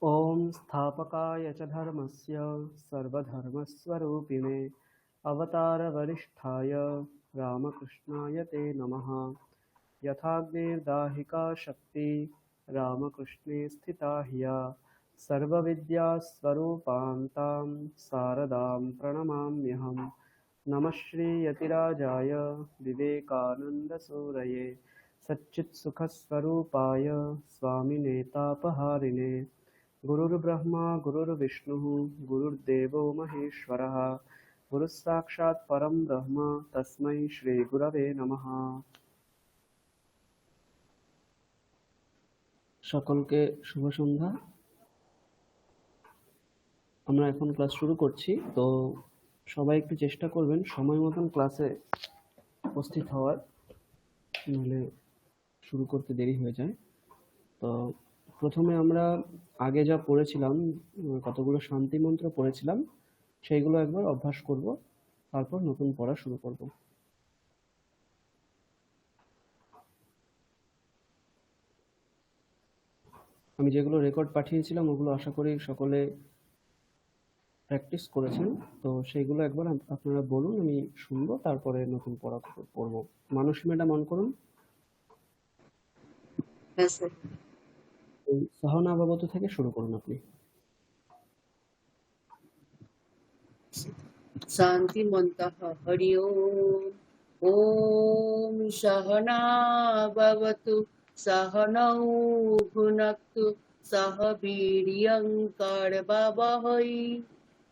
ॐ स्थापकाय च धर्मस्य सर्वधर्मस्वरूपिणे अवतारवरिष्ठाय रामकृष्णाय ते नमः। यथाग्निर्दाहिका शक्ति रामकृष्णे स्थिता ह्या सर्वविद्यास्वरूपान्तां शारदां प्रणमाम्यहम्। नमः श्रीयतिराजाय विवेकानन्दसूरये सच्चित्सुखस्वरूपाय स्वामिने तापहारिणे गुरुर्ब्रह्मा गुरुर्विष्णुः गुरुर्देवो महेश्वरः गुरुः साक्षात् परं ब्रह्म तस्मै श्रीगुरवे नमः। সকলকে শুভ সন্ধ্যা। আমরা এখন ক্লাস শুরু করছি, তো সবাই একটু চেষ্টা করবেন সময় মতন ক্লাসে উপস্থিত হওয়ার, নাহলে শুরু করতে দেরি হয়ে যায়। তো প্রথমে আমরা আগে যা পড়েছিলাম, কতগুলো শান্তি মন্ত্র পড়েছিলাম, সেইগুলো একবার অভ্যাস করব, তারপর নতুন পড়া শুরু করব। আমি যেগুলো রেকর্ড পাঠিয়েছিলাম ওগুলো আশা করি সকলে প্র্যাকটিস করেছেন, তো সেইগুলো একবার আপনারা বলুন, আমি শুনবো, তারপরে নতুন পড়া পড়বো। মানসী ম্যাডাম অন করুন। সহনা বাবত থেকে শুরু করুন আপনি। शांति मन्तः हरि ओम। ओम सहना भवतु सहनौ भुनक्तु सह वीर्यं करवावहै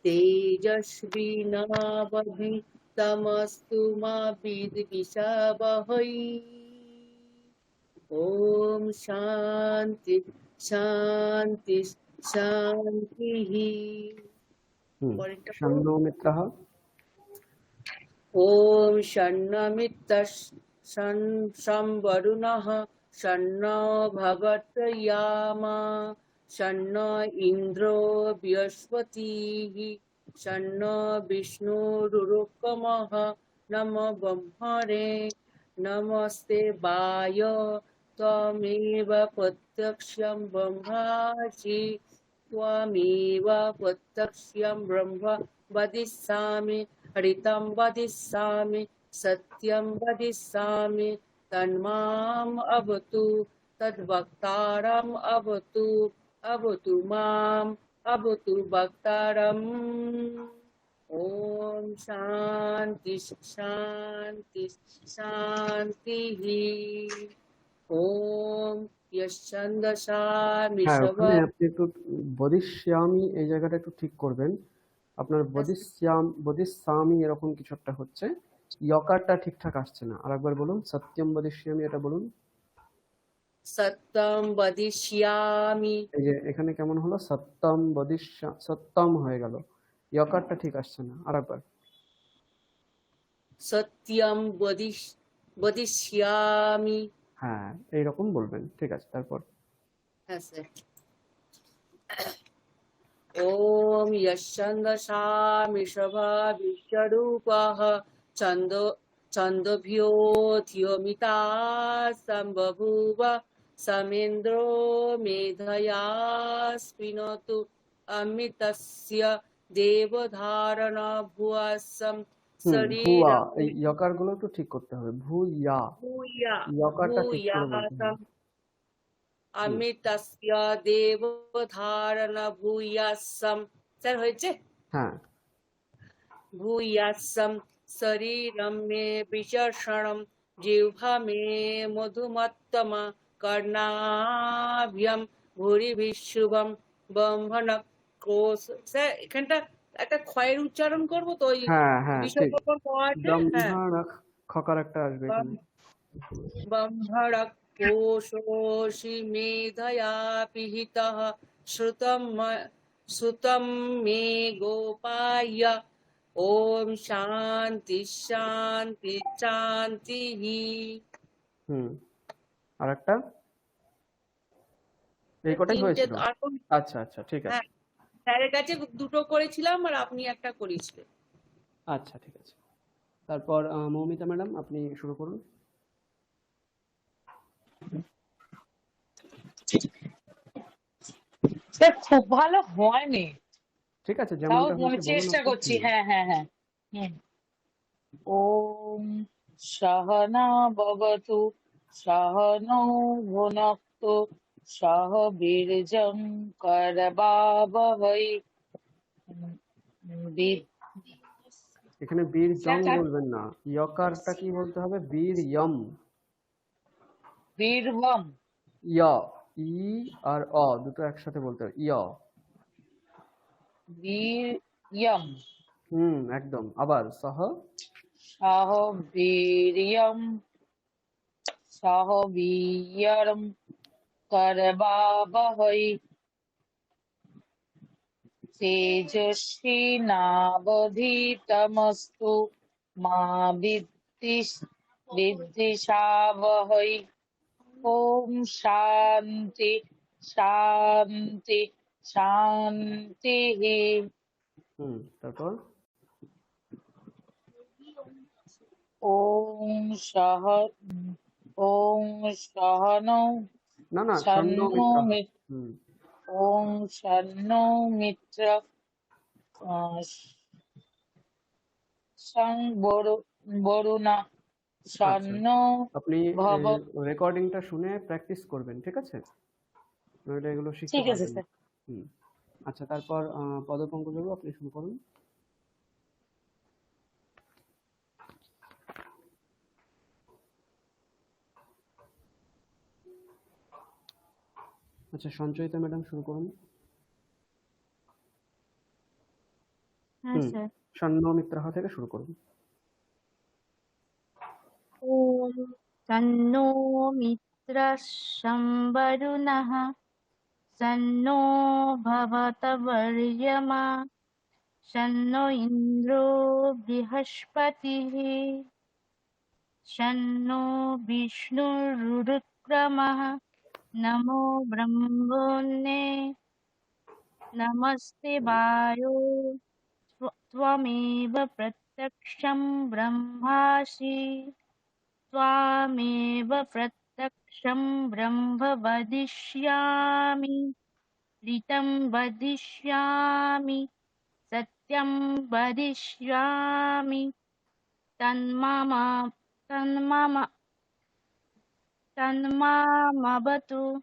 तेजस्विनावधीतमस्तु मा विद्विषावहै। ओम शांति शांति शांतिः। शन्नो मित्रः ओम शन्नमित्तः शं वरुणः शन्नो भगतयामा शन्नो इन्द्रो बृहस्पतिः शन्नो विष्णुरुरुक्रमः नमो ब्रह्मणे नमस्ते वाय त्वमेव प्रत्यक्षं ब्रह्मासि त्वमेव प्रत्यक्षं ब्रह्म वदिष्यामि हरितं वदिष्यामि सत्यं वदिष्यामि तन्माम् अवतु तद्वक्तारम् अवतु अवतु माम् अवतु वक्तारम्। ओम शांति शांति शांतिः। ओम यश्चन्दसामि ওখানে আপনি একটু বদিষ্যামি এই জায়গাটা একটু ঠিক করবেন। আপনার বদিষ্যামি এরকম কিছু একটা হচ্ছে, ইয়কারটা ঠিকঠাক আসছে না। আরেকবার বলুন, সত্যম বদিষ্যামি, এটা বলুন। সত্যম বদিষ্যামি। এই যে এখানে কেমন হলো, সত্যম সত্যম হয়ে গেল, ইয়কারটা ঠিক আসছে না। আরেকবার, সত্যম বদিষ্যামি। হ্যাঁ এইরকম বলবেন, ঠিক আছে। তারপর হ্যাঁ স্যার। ओम यश्चन्दसामि स्वभाविष्वरूपः छन्दोभ्यो धियोमिता सम्बभूव समेन्द्रो मेधया स्पिनोतु अमितस्य देवधारण भुवस्सं ভুয়া, शरीरं এই ইয়কার গুলো একটু ঠিক করতে হবে। ভুইয়া, ইয়কারটা ঠিক করে বলতে হবে। अमितस्य देवधारण भूयासम। স্যার হয়েছে? হ্যাঁ। भूयासम शरीरं मे विचर्षणं जिह्वा मे मधुमत्तमा कर्णाभ्यं भूरिभिशुभं ব্রহ্মণ কোষ। স্যার এখানটা একটা ক্ষয়ের উচ্চারণ করব তো, ওই বিসর্গ পড়াতে ব্রহ্মণক খকার একটা আসবে এখানে। ব্রহ্মণ কোশোষি মেধয়া পিহিতঃ শ্রুতম মে গোপায়। ওম শান্তি শান্তি শান্তিঃ। আর একটা এই কটাই হয়েছিল। আচ্ছা আচ্ছা, ঠিক আছে। স্যারের কাছে দুটো করেছিলাম আর আপনি একটা করেছিলেন। আচ্ছা ঠিক আছে। তারপর মৌমিতা ম্যাডাম আপনি শুরু করুন। স্যার খুব ভালো হয়নি, ঠিক আছে, তাও যেমনটা আমি হয়েছে বলুন চেষ্টা আপনি। করছি। হ্যাঁ হ্যাঁ হ্যাঁ। হুম। ওম সহনা ভবতু সহনৌ ভুনক্তু সহ বীর্যং করবাবহৈ। বি- এখানে বীর জং স্যার স্যার, বলবেন না, ইয়কারটা কি বলতে হবে? বীর ইয়ম। বীরভম। ইয়, ই আর অ দুটো একসাথে বলতে হবে, ইয়। বীর্যম একদম। আবার সহ। সহ বীর্যম সহ বীর্যম করবাবহৈ তেজস্বী নাবধীতমস্তু মা বিদ্বিষাবহৈ। ওম শান্তি শান্তি শান্তি। তারপর ওম সহ ওম সহনৌ না না, সন্ন সন্নো মিত্র। ওম সন্নো মিত্র সং বরুণা আচ্ছা, সন্ন আপনি ভব। রেকর্ডিংটা শুনে প্র্যাকটিস করবেন, ঠিক আছে? নইলে এগুলো শিখতে ঠিক আছে পারবেন না। স্যার। আচ্ছা, তারপর পদপঙ্কজবাবু আপনি শুরু করুন। আচ্ছা, সঞ্চয়িতা ম্যাডাম শুরু করুন। হ্যাঁ স্যার। সন্ন মিত্রাহ থেকে শুরু করুন। ওম তন্নো মিত্রঃ সম্বরুণঃ সন্নো ভবতবর্যমা সন্নো ইন্দ্রো বৃহস্পতিঃ সন্নো বিষ্ণুরুক্রমः নমো ব্রহ্মণে নমস্তে বায়ো त्वमेव प्रत्यक्षं ब्रह्मासि त्वामेव प्रत्यक्षं ब्रह्म वदिष्यामि ऋतं वदिष्यामि सत्यं वदिष्यामि तन्मम तन्मम तन्मामवतु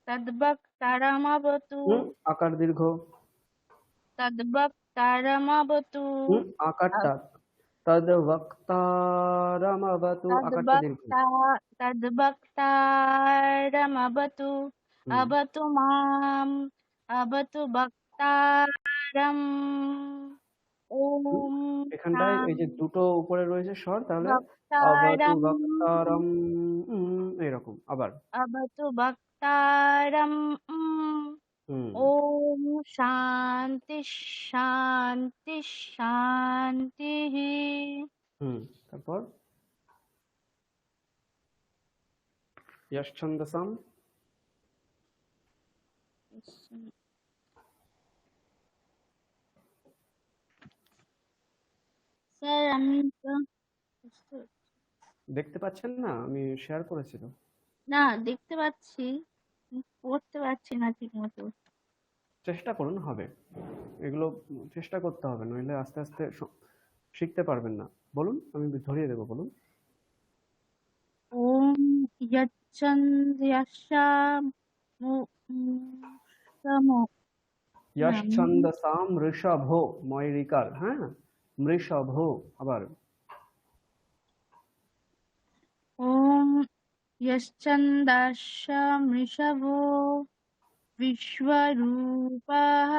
तद्भक्तारमवतु আকার দীর্ঘ। तद्भक्तारमवतु আকারটা তদ্ভক্তারমবতু, আকারটা দীর্ঘ। तद्भक्तारमवतु अवतु माम् अवतु भक्तारम्। ওম এখানটায় এই যে দুটো উপরে রয়েছে স্বর, তাহলে অবতু ভক্তারম ভক্তারম, এরকম। আবার অবতু ভক্তারম। ওম শান্তি শান্তি শান্তি। তারপর যশ্ছন্দসাম। স্যার আমি তো দেখতে পাচ্ছেন না? আমি শেয়ার করেছি তো। না, দেখতে পাচ্ছি, পড়তে পারছি না ঠিক মতো। চেষ্টা করুন, হবে। এগুলো চেষ্টা করতে হবে, নইলে আস্তে আস্তে শিখতে পারবেন না। বলুন, আমি ধরিয়ে দেবো, বলুন। ওম যশ্ছন্দসাম ঋষভো, ময়রিকার, হ্যাঁ, মৃষভো। আবার ওম यश्चन्दाश्च मृषभो विश्वरूपः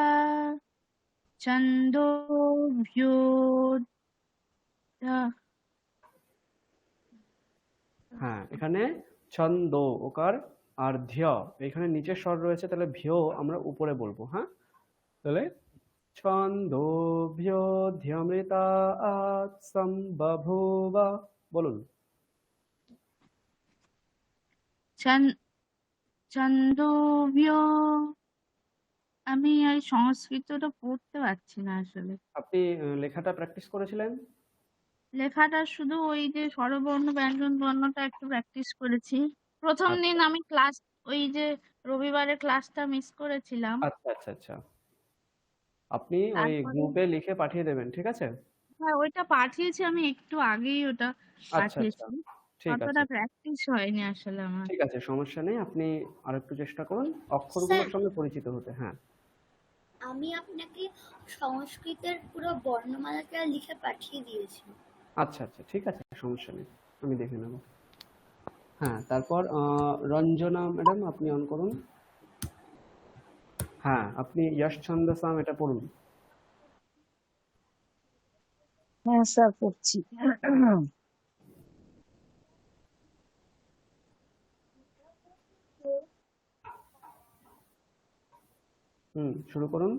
হ্যাঁ, এখানে ছন্দ ওকার আর ধ্য, এখানে নিচে স্বর রয়েছে, তাহলে ভ্য আমরা উপরে বলবো। হ্যাঁ, তাহলে ছন্দো ভ্য ধ্যমৃতা সম্বভূবা, বলুন। ছন্দোভ্য। আমি এই সংস্কৃতটা পড়তে পারছি না আসলে। আপনি লেখাটা প্র্যাকটিস করেছিলেন? লেখাটা শুধু ওই যে স্বরবর্ণ ব্যঞ্জন বর্ণটা একটু প্র্যাকটিস করেছি। প্রথম দিন আমি ক্লাস ওই যে রবিবারে ক্লাসটা মিস করেছিলাম, আচ্ছা আচ্ছা আচ্ছা, আপনি ওই তারপরে গ্রুপে লিখে পাঠিয়ে দেবেন, ঠিক আছে? হ্যাঁ ওইটা পাঠিয়েছি, আমি একটু আগেই ওটা আচ্ছা আচ্ছা, পাঠিয়েছি। ঠিক আছে। অতটা প্র্যাকটিস হয়নি আসলে আমার। ঠিক আছে, সমস্যা নেই, আপনি আরেকটু চেষ্টা করুন স্যার, অক্ষরগুলোর সঙ্গে পরিচিত হতে। হ্যাঁ আমি আপনাকে সংস্কৃতের পুরো বর্ণমালাটা লিখে পাঠিয়ে দিয়েছি। আচ্ছা আচ্ছা, ঠিক আছে, সমস্যা নেই, আমি দেখে নেব। হ্যাঁ, তারপর রঞ্জনা ম্যাডাম আপনি অন করুন। হ্যাঁ, আপনি যশ ছন্দসাম এটা পড়ুন। হ্যাঁ স্যার করছি। শুরু করুন।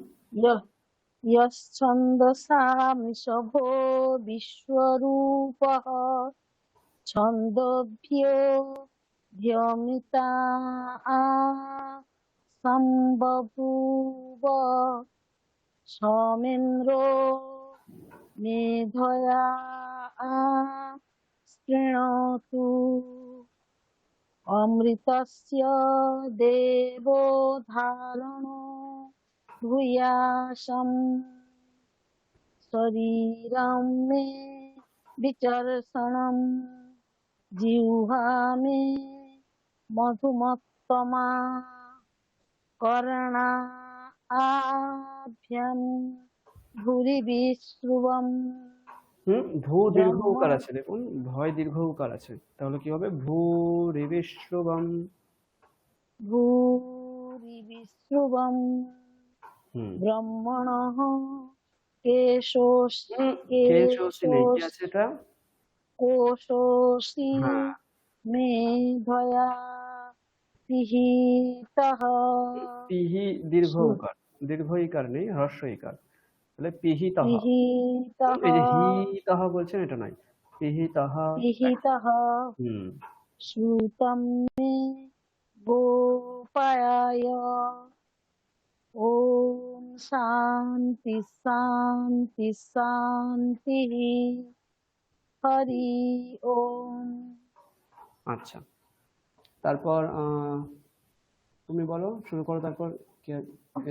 यश्छन्दसामिषभो विश्वरूपः छन्दोभ्योऽध्यमिता सम्बभूव सौमिन्द्रो मेधया शृणोतु अमृतस्य देवो धारणो भूयाशम् शरीरं मे विचर्षणं जिह्वा मे मधुमत्तमा कर्णाभ्यां भूरि विश्रुवम् ভূ দীর্ঘ ब्रह्म উকার আছে, দেখুন ভয় দীর্ঘ উকার আছে, তাহলে কি হবে? ভূ রিবিশ্রবম। भूरि विश्रुवम् হুম ब्रह्मणः केशोऽसि কেশোসি নেই, কি আছে এটা? कोशोऽसि হ্যাঁ, मेधया पिहितः পিহি দীর্ঘ উকার, দীর্ঘ ইকার নেই, হ্রস্ব ইকার, তাহলে পিহিতহ। पिहितः এই যে হিতহ বলছেন, এটা নয়, পিহিতহ। पिहितः হুম श्रुतं मे गोपाय ॐ शान्ति शान्ति शान्तिः हरि ओम। আচ্ছা, তারপর তুমি বলো, শুরু করো, তারপর কে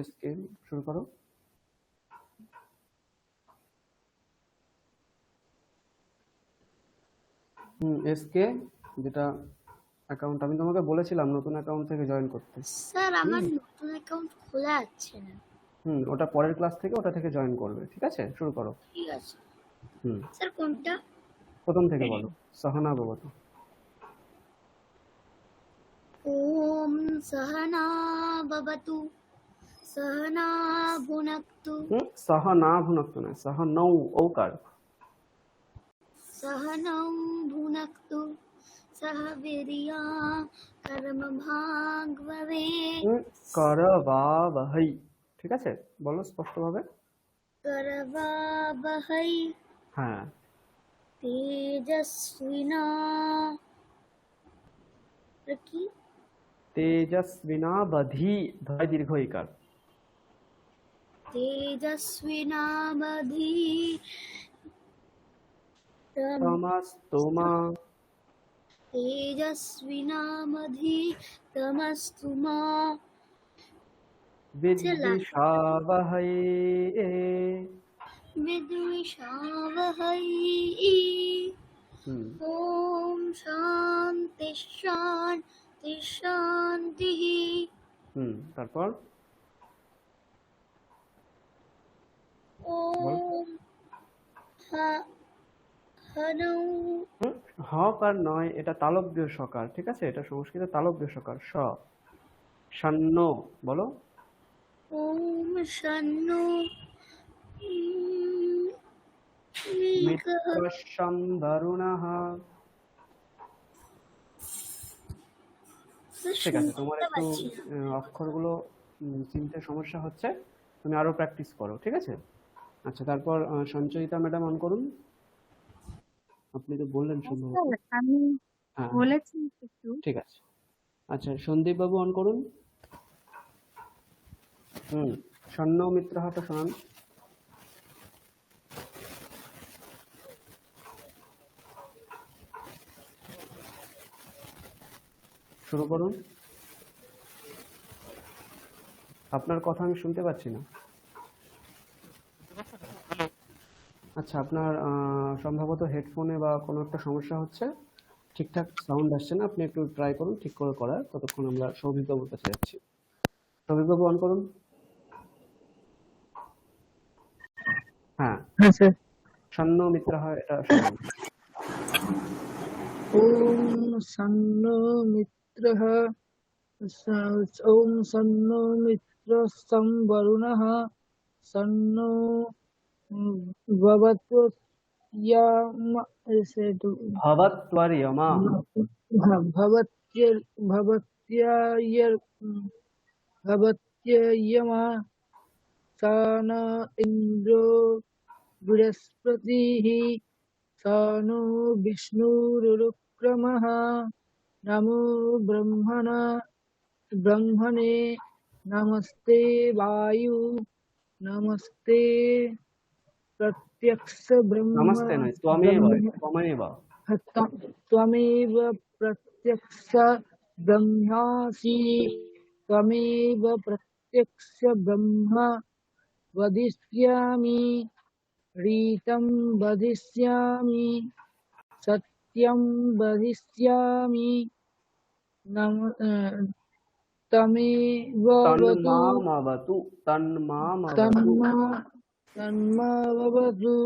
এস কে শুরু করো। এস কে, যেটা অ্যাকাউন্ট আমি তোমাকে বলেছিলাম নতুন অ্যাকাউন্ট থেকে জয়েন করতে। স্যার, আমার হুম নতুন অ্যাকাউন্ট খোলা যাচ্ছে না। ওটা পরের ক্লাস থেকে ওটা থেকে জয়েন করবে, ঠিক আছে? শুরু করো। ঠিক আছে হুম স্যার, কোনটা? প্রথম থেকে বলো, সহনা ভবতু। ওম সহনা ভবতু সহনা ভুনক্তু সহনা ভুনক্তু নয়, সহনৌ ঔকার। সহনৌ ভুনক্তু সহ বীর্যা কর্মভাগ্ভবে করবাবহৈ, ঠিক আছে? বলো স্পষ্টভাবে। করবাবহৈ হ্যাঁ, তেজস্বিনা কি তেজস্বিনাবধি, ধয় দীর্ঘ ইকার। তেজস্বিনাবধি তমস্তমা, তেজস্বিনাবধি তমস্তুমা বিদ্বিষাবহৈ বিদ্বিষাবহৈ। ওম শান্তি শান্তি শান্তি। তারপর ওম হনৌ হকার নয়, এটা তালব্য সকার, ঠিক আছে? এটা সংস্কৃত তালব্য সকার, স। সন্ন বলো। ওম শন্নো মিত্রশং বরুণঃ। ঠিক আছে, তোমার একটু অক্ষরগুলো চিনতে সমস্যা হচ্ছে, তুমি আরো প্র্যাকটিস করো, ঠিক আছে? আচ্ছা, তারপর সঞ্চয়িতা ম্যাডাম অন করুন। আপনি তো বললেন সম্ভবত। আমি হ্যাঁ বলেছি একটু। ঠিক আছে। আচ্ছা, সন্দীপ বাবু অন করুন। স্বর্ণ মিত্র হাতে শোনান। শুরু করুন। আপনার কথা আমি শুনতে পাচ্ছি না। আচ্ছা, আপনার সম্ভবত হেডফোনে বা কোনো একটা সমস্যা হচ্ছে, ঠিকঠাক সাউন্ড আসছে না। আপনি একটু ট্রাই করুন ঠিক করে করার, ততক্ষণ আমরা সৌভিক বাবুর কাছে যাচ্ছি। সৌভিক বাবু অন করুন। হ্যাঁ হ্যাঁ স্যার। শন্ন মিত্র হয়, এটা শুনুন। ওম সন্নো মিত্রঃ ওম সন্নো মিত্রস্যং বরুণঃ সন্নো ভবতু ভবত্বর্য়মা। भवत्ययमा स न इन्द्रो बृहस्पतिः स नो विष्णुरुक्रमः नमो ब्रह्मणे नमस्ते वायु नमस्ते प्रत्यक्ष নমস্তে নয়, ত্বমেব। त्वमेव प्रत्यक्ष ब्रह्मासि त्वमेव प्रत्यक्ष ब्रह्म वदिष्यामि ऋतं वदिष्यामि सत्यं वदिष्यामि तमेव তন্মামবতু। तन्मावतु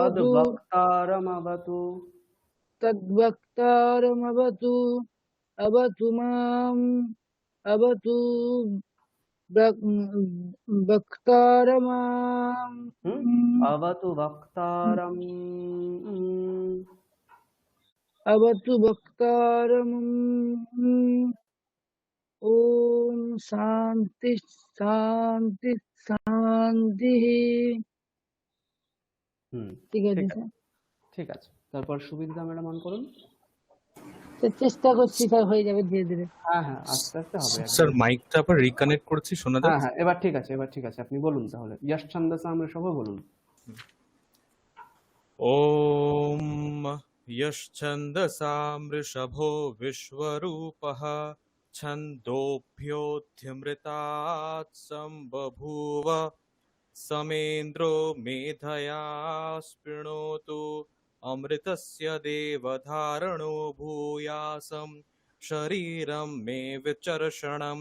তদ্ভক্তারমবতু। तद्भक्तारमवतु अवतु माम् अवतु भक्तारमाम् अवतु वक्तारम्। अवतु भक्तारम्। ओम शांति शांति शांति। ঠিক আছে স্যার। ঠিক আছে, তারপর সুবিধা ম্যাডাম অন করুন। চেষ্টা করছি স্যার, হয়ে যাবে ধীরে ধীরে। হ্যাঁ হ্যাঁ, আস্তে আস্তে হবে। স্যার মাইকটা আবার রিকানেক্ট করছি, শোনা হ্যাঁ যাচ্ছে? হ্যাঁ, এবার ঠিক আছে, এবার ঠিক আছে। আপনি বলুন তাহলে, যশ ছন্দসা ঋষভ বলুন। ওম यश्छन्दसां ऋषभो विश्वरूपः छन्दोभ्योऽध्यमृतात् सम्बभूव समेन्द्रो मेधया स्पृणोतु अमृतस्य देवधारणो भूयासं शरीरं मे विचर्षणं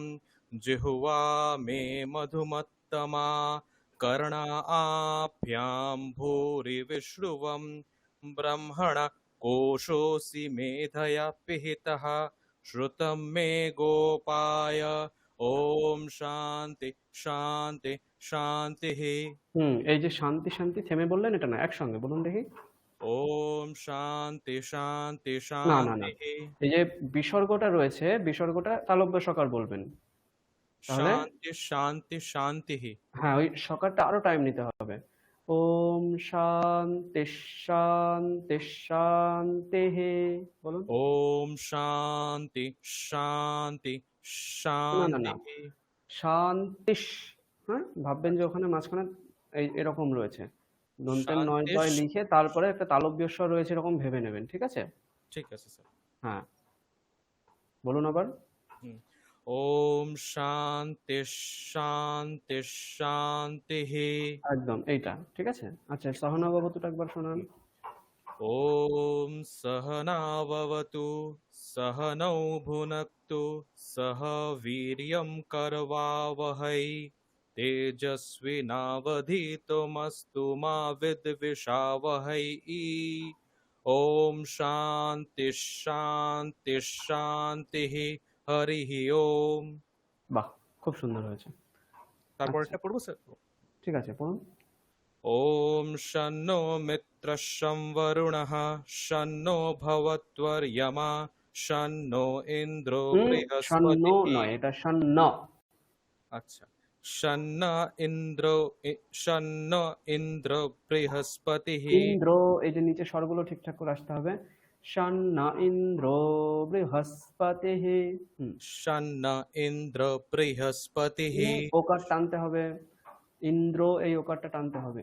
जिह्वा मे मधुमत्तमा कर्णाभ्यां भूरि विश्रुवं ब्रह्मण कोशोऽसि मेधया पिहितः श्रुतं मे गोपाय ओम शांति शांति শান্তিঃ। এই যে শান্তি শান্তি থেমে বললেন, এটা না, একসঙ্গে বলুন দেখি। ওম শান্তি শান্তি না না না, শান্তিঃ। এই যে বিসর্গটা রয়েছে, বিসর্গটা তালব্য সকার বলবেন তাহলে। শান্তি শান্তি শান্তিঃ। হ্যাঁ, ওই সকারটা আরো টাইম নিতে হবে। ওম শান্তি শান্তি শান্তিঃ বলুন। ওম শান্তি শান্তি না না না, শান্তিঃ। শান্তিশ। হ্যাঁ, ভাববেন যে ওখানে মাঝখানে এরকম রয়েছে, দন্তের নয় শান্তিশ। দয় লিখে তারপরে একটা তালব্য স্বর রয়েছে, এরকম ভেবে নেবেন, ঠিক আছে? ঠিক আছে স্যার। হ্যাঁ বলুন আবার। ওম শান্তি শান্তি শান্তিঃ। একদম এইটা ঠিক আছে। আচ্ছা, সহনা ভবতুটা একবার শোনান। ওম সহনা ভবতু सहनौ भुनक्तु सह वीर्यं करवावहै तेजस्विनावधीतमस्तु मा विद्विषावहै। ओम शांति शांति शांति हरि ओम। বাহ, খুব সুন্দর হয়েছে। তারপরটা পড়বো স্যার? ঠিক আছে, পড়ুন। ओम शन्नो मित्रशं वरुणः शन्नो भवत्वर्यमा शन्नो इंद्रो শন্ন बृहस्पतिः। নয়, এটা শন্ন। अच्छा, शन्न इंद्र बृहस्पतिः। ইন্দ্র, এই যে নিচে স্বরগুলো ঠিকঠাক করে আসতে হবে। শন্ন ইন্দ্র বৃহস্পতিঃ। शन्न इंद्र बृहस्पतिः। ওকার টানতে হবে, ইন্দ্র এই ওকারটা টানতে হবে।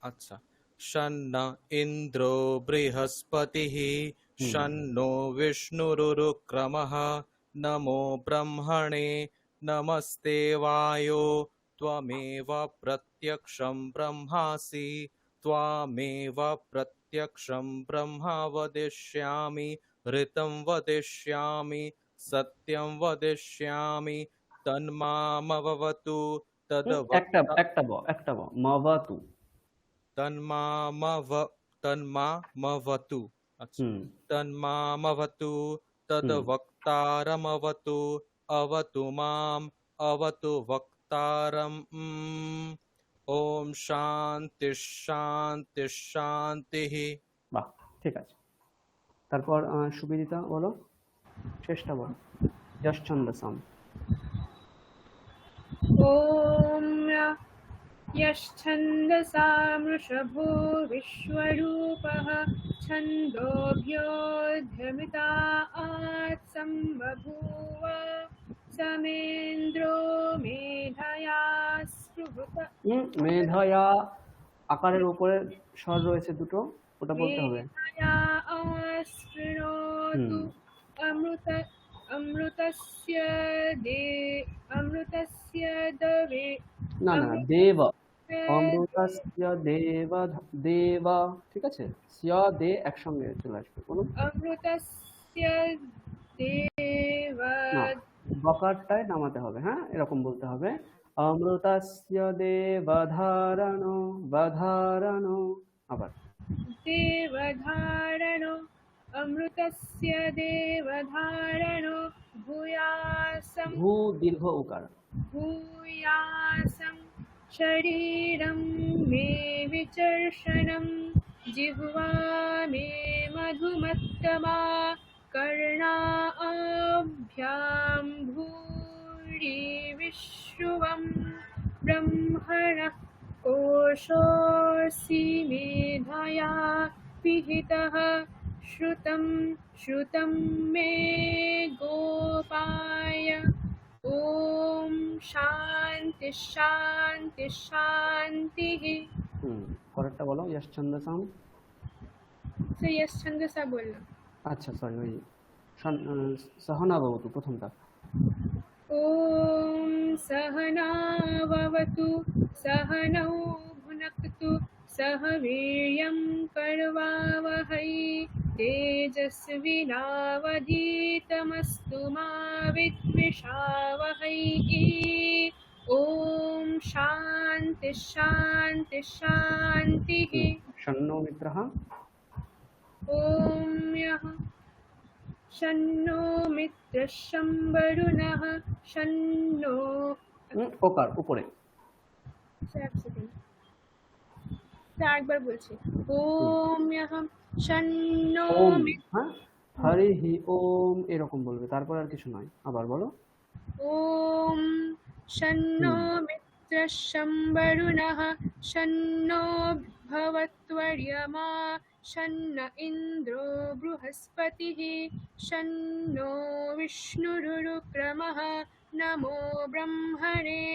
अच्छा, शन्न इंद्रो बृहस्पतिः शन्नो विष्णुरुक्रमः नमो ब्रह्मणे नमस्ते वायो त्वमेव प्रत्यक्षं ब्रह्मासि त्वामेव प्रत्यक्षं ब्रह्म वदिष्यामि ऋतं वदिष्यामि सत्यं वदिष्यामि तन्मामवतु একটা ব মাওয়াতু। तन्मामवतु अच्छा হুম तन्मामवतु হুম तद्वक्तारमवतु अवतु माम् अवतु वक्तारम् ओम शांति शांति शांतिः। বাহ, ঠিক আছে। তারপর সুবিদিতা বলো, শেষটা বলো, যশ ছন্দসাম। ॐ यश्छन्दसां वृषभो विश्वरूपः छन्दोभ्योऽध्यमितात् सम्बभूव समेन्द्रो मेधया स्पृहत মেধয়া আকারের উপরে স্বর রয়েছে দুটো, ওটা বলতে হবে। मेधया स्पृणोतु अमृत अमृतस्य दवे না না না, দেব, অমৃতস্য দেব, দেব, ঠিক আছে, স্য দে একসঙ্গে চলে আসবে, বলুন। अमृतस्य देव না, বকারটায় নামাতে হবে, হ্যাঁ, এরকম বলতে হবে, অমৃতস্য দেবধারণ, বধারণ, আবার देवधारणो अमृतस्य देवधारणो भूयासं ভূ দীর্ঘ উকার, भूयासं शरीरं मे विचर्षणं जिह्वा मे मधुमत्तमा कर्णाभ्यां भूरि विश्रुवं ब्रह्मणः कोशोऽसि मेधया पिहितः श्रुतं मे गोपाय ॐ शान्ति शान्ति शान्तिः। পরেরটা বলো, যশ ছন্দসাম। तो यश छंद सा बोलना। আচ্ছা সরি, ওই সহনা ভবতু প্রথমটা। ॐ सहनाववतु सहनौ भुनक्तु सह वीर्यं करवावहै तेजस्विनावधीतमस्तु मा विद्विषावहै। ॐ शान्ति शान्ति शान्तिः। षण्णो मित्रः। ॐ यः शन्नो मित्रशं वरुणः शन्नो ওকার উপরে। একবার বলছি, ওম ইয়ঃ শন্নো হ্যাঁ, হরিহি ওম এরকম বলবে, তারপর আর কিছু নয়, আবার বলো। ওম শন্নো মিত্রশং বরুণঃ শন্নো ভবত্বর্য়মা শন্ন ইন্দ্রো বৃহস্পতিঃ শন্নো বিষ্ণুরুক্রমঃ নমো ব্রহ্মণে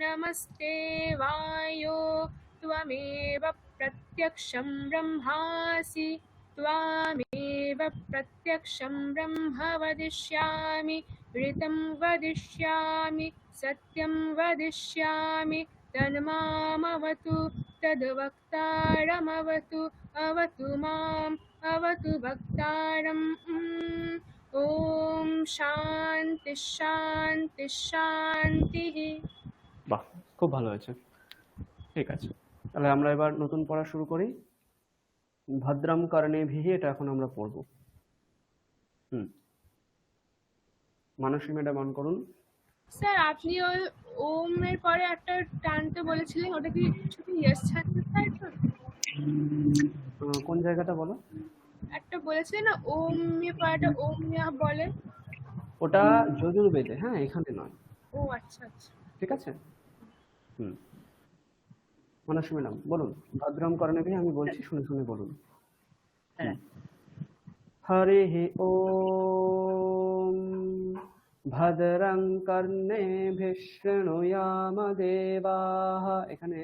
নমস্তে वायो त्वमेव प्रत्यक्षं ब्रह्मासि त्वामेव प्रत्यक्षं ब्रह्म वदिष्यामि ऋतं वदिष्यामि सत्यं वदिष्यामि तन्मामवतु तद्वक्तारमवतु अवतु माम् अवतु वक्तारम्। ॐ शान्ति शान्ति शान्तिः। বাহ, খুব ভালো হয়েছে, ঠিক আছে। তাহলে আমরা এবার নতুন পড়া শুরু করি। ভদ্রম কর্ণেভিঃ, এটা এখন আমরা পড়ব। মানসী ম্যাডাম অন করুন। স্যার আপনি ওই ওম এর পরে একটা টানতে বলেছিলেন, ওটা কি শুধু ইয়েস ছাড়তে স্যার? কোন জায়গাটা বলো? একটা বলেছিলেন না ওম এর পরেটা ওম ইয়া বলে, ওটা যজুর্বেদে, হ্যাঁ, এখানে নয়। ও আচ্ছা আচ্ছা, ঠিক আছে। মানসী ম্যাডাম বলুন, ভদ্রম কর্ণেভিঃ, আমি বলছি শুনে শুনে বলুন। হরিঃ ওম ভদ্রং কর্ণেভিঃ শৃণুয়াম দেবাঃ। এখানে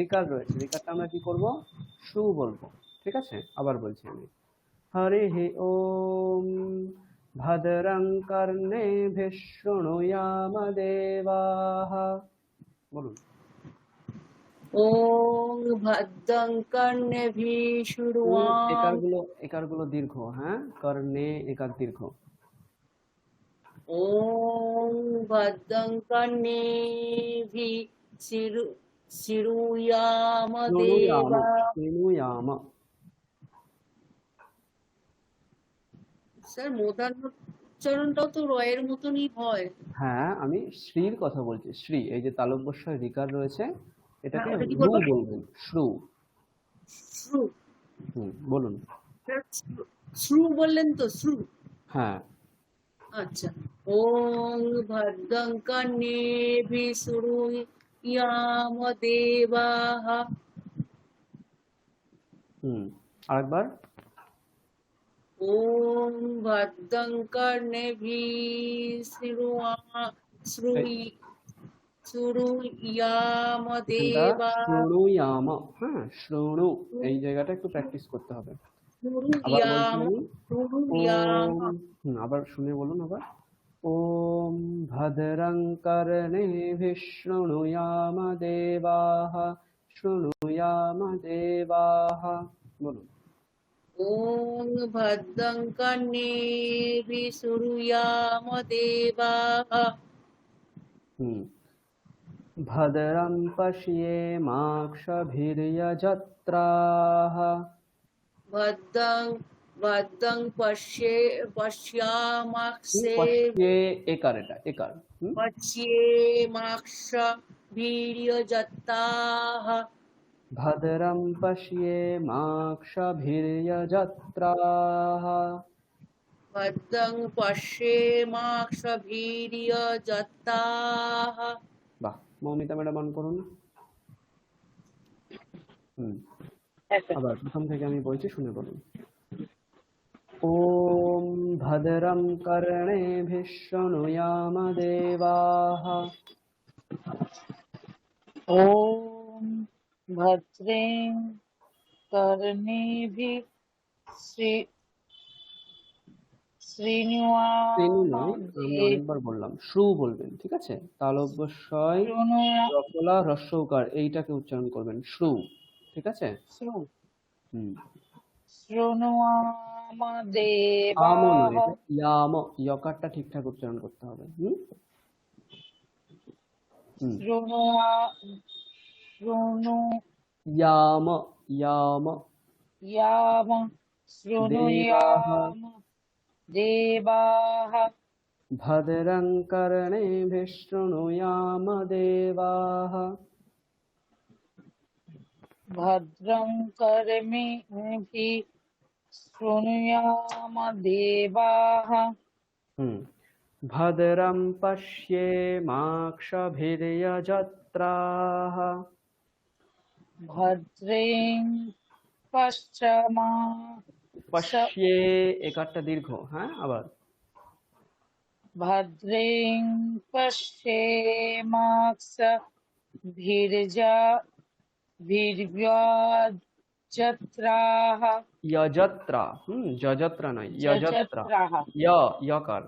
ঋকার রয়েছে, ঋকারটা আমরা কি করব? সু বলবো, ঠিক আছে। আবার বলছি আমি, হরিঃ ওম ভদ্রং কর্ণেভিঃ শৃণুয়াম দেবাः। বলুন। ওং ভদ্রং কর্ণেভিঃ শৃণুয়াম। একারগুলো দীর্ঘ, হ্যাঁ, কর্ণে একার দীর্ঘ। ওং ভদ্রং কর্ণেভিঃ শৃণুয়াম দেবা। শৃণুয়াম। স্যার মূর্ধন্যোচ্চারণটাও তো রয়ের মতনই হয়। হ্যাঁ, আমি শ্রীর কথা বলছি। শ্রী, এই যে তালব্যস্বয় রিকার রয়েছে, এটাকে ওটা কি রু বলবো? বলবেন, শ্রু। শ্রু। বলুন। শ্রু বললেন তো, শ্রু। হ্যাঁ। আচ্ছা। ওং ভদ্রং কর্ণেভিঃ শৃণুয়াম দেবাः। আরেকবার। ওং ভদ্রং কর্ণেভিঃ শৃণুয়াম দেবাः। শৃণুয়াম, হ্যাঁ, শৃণু, এই জায়গাটা একটু প্র্যাকটিস করতে হবে। আবার বলছি আমি। আবার শুনে বলুন আবার। ওম ভদ্রং কর্ণেভিঃ শৃণুয়াম দেবাः, শৃণুয়াম দেবাः। বলুন। ওং ভদ্রং কর্ণেভিঃ শৃণুয়াম দেবাः। ভদ্রং পশ্যেমাক্ষভির্যজত্রাः। ভদ্রং পশ্যেমাক্ষে। একার, এটা একার। পশ্যেমাক্ষভির্যজত্রাः। ভদ্রং পশ্যেমাক্ষভির্যজত্রাः। ভদ্রং পশ্যেমাক্ষভির্যজত্রাः। বাহ, মৌমিতা ম্যাডাম অন করুন। আবার প্রথম থেকে আমি বলছি, শুনে বলুন। ওম ভদ্রং কর্ণেভিঃ শৃণুয়াম দেবাः। ওম ভদ্রেং কর্ণেভিঃ শৃণুয়াম আমি অনেকবার বললাম, শ্রু বলবেন, ঠিক আছে? তালব্যস্বয় রফলা হ্রস্বকার এইটাকে উচ্চারণ করবেন, শ্রু, ঠিক আছে? শৃণুয়াম দেবাः। ইয়াম, ইয়কারটা ঠিকঠাক উচ্চারণ করতে হবে। ইয়াম, ইয়াম, ইয়াম শৃণুয়াম দেবাः। ভদ্রং কর্ণেভিঃ শৃণুয়াম দেবাः। ভদ্রং কর্ণেভিঃ শৃণুয়াম দেবাः। ভদ্রং পশ্যেমাক্ষভির্যজত্রাः। ভদ্রেং পশ্যে একারটা দীর্ঘ, হ্যাঁ, আবার। ভদ্রেং পশ্যেমাক্ষভির্যজত্রাः। যজত্রা, যজত্রা নয়, যজত্রা। ইয়কার।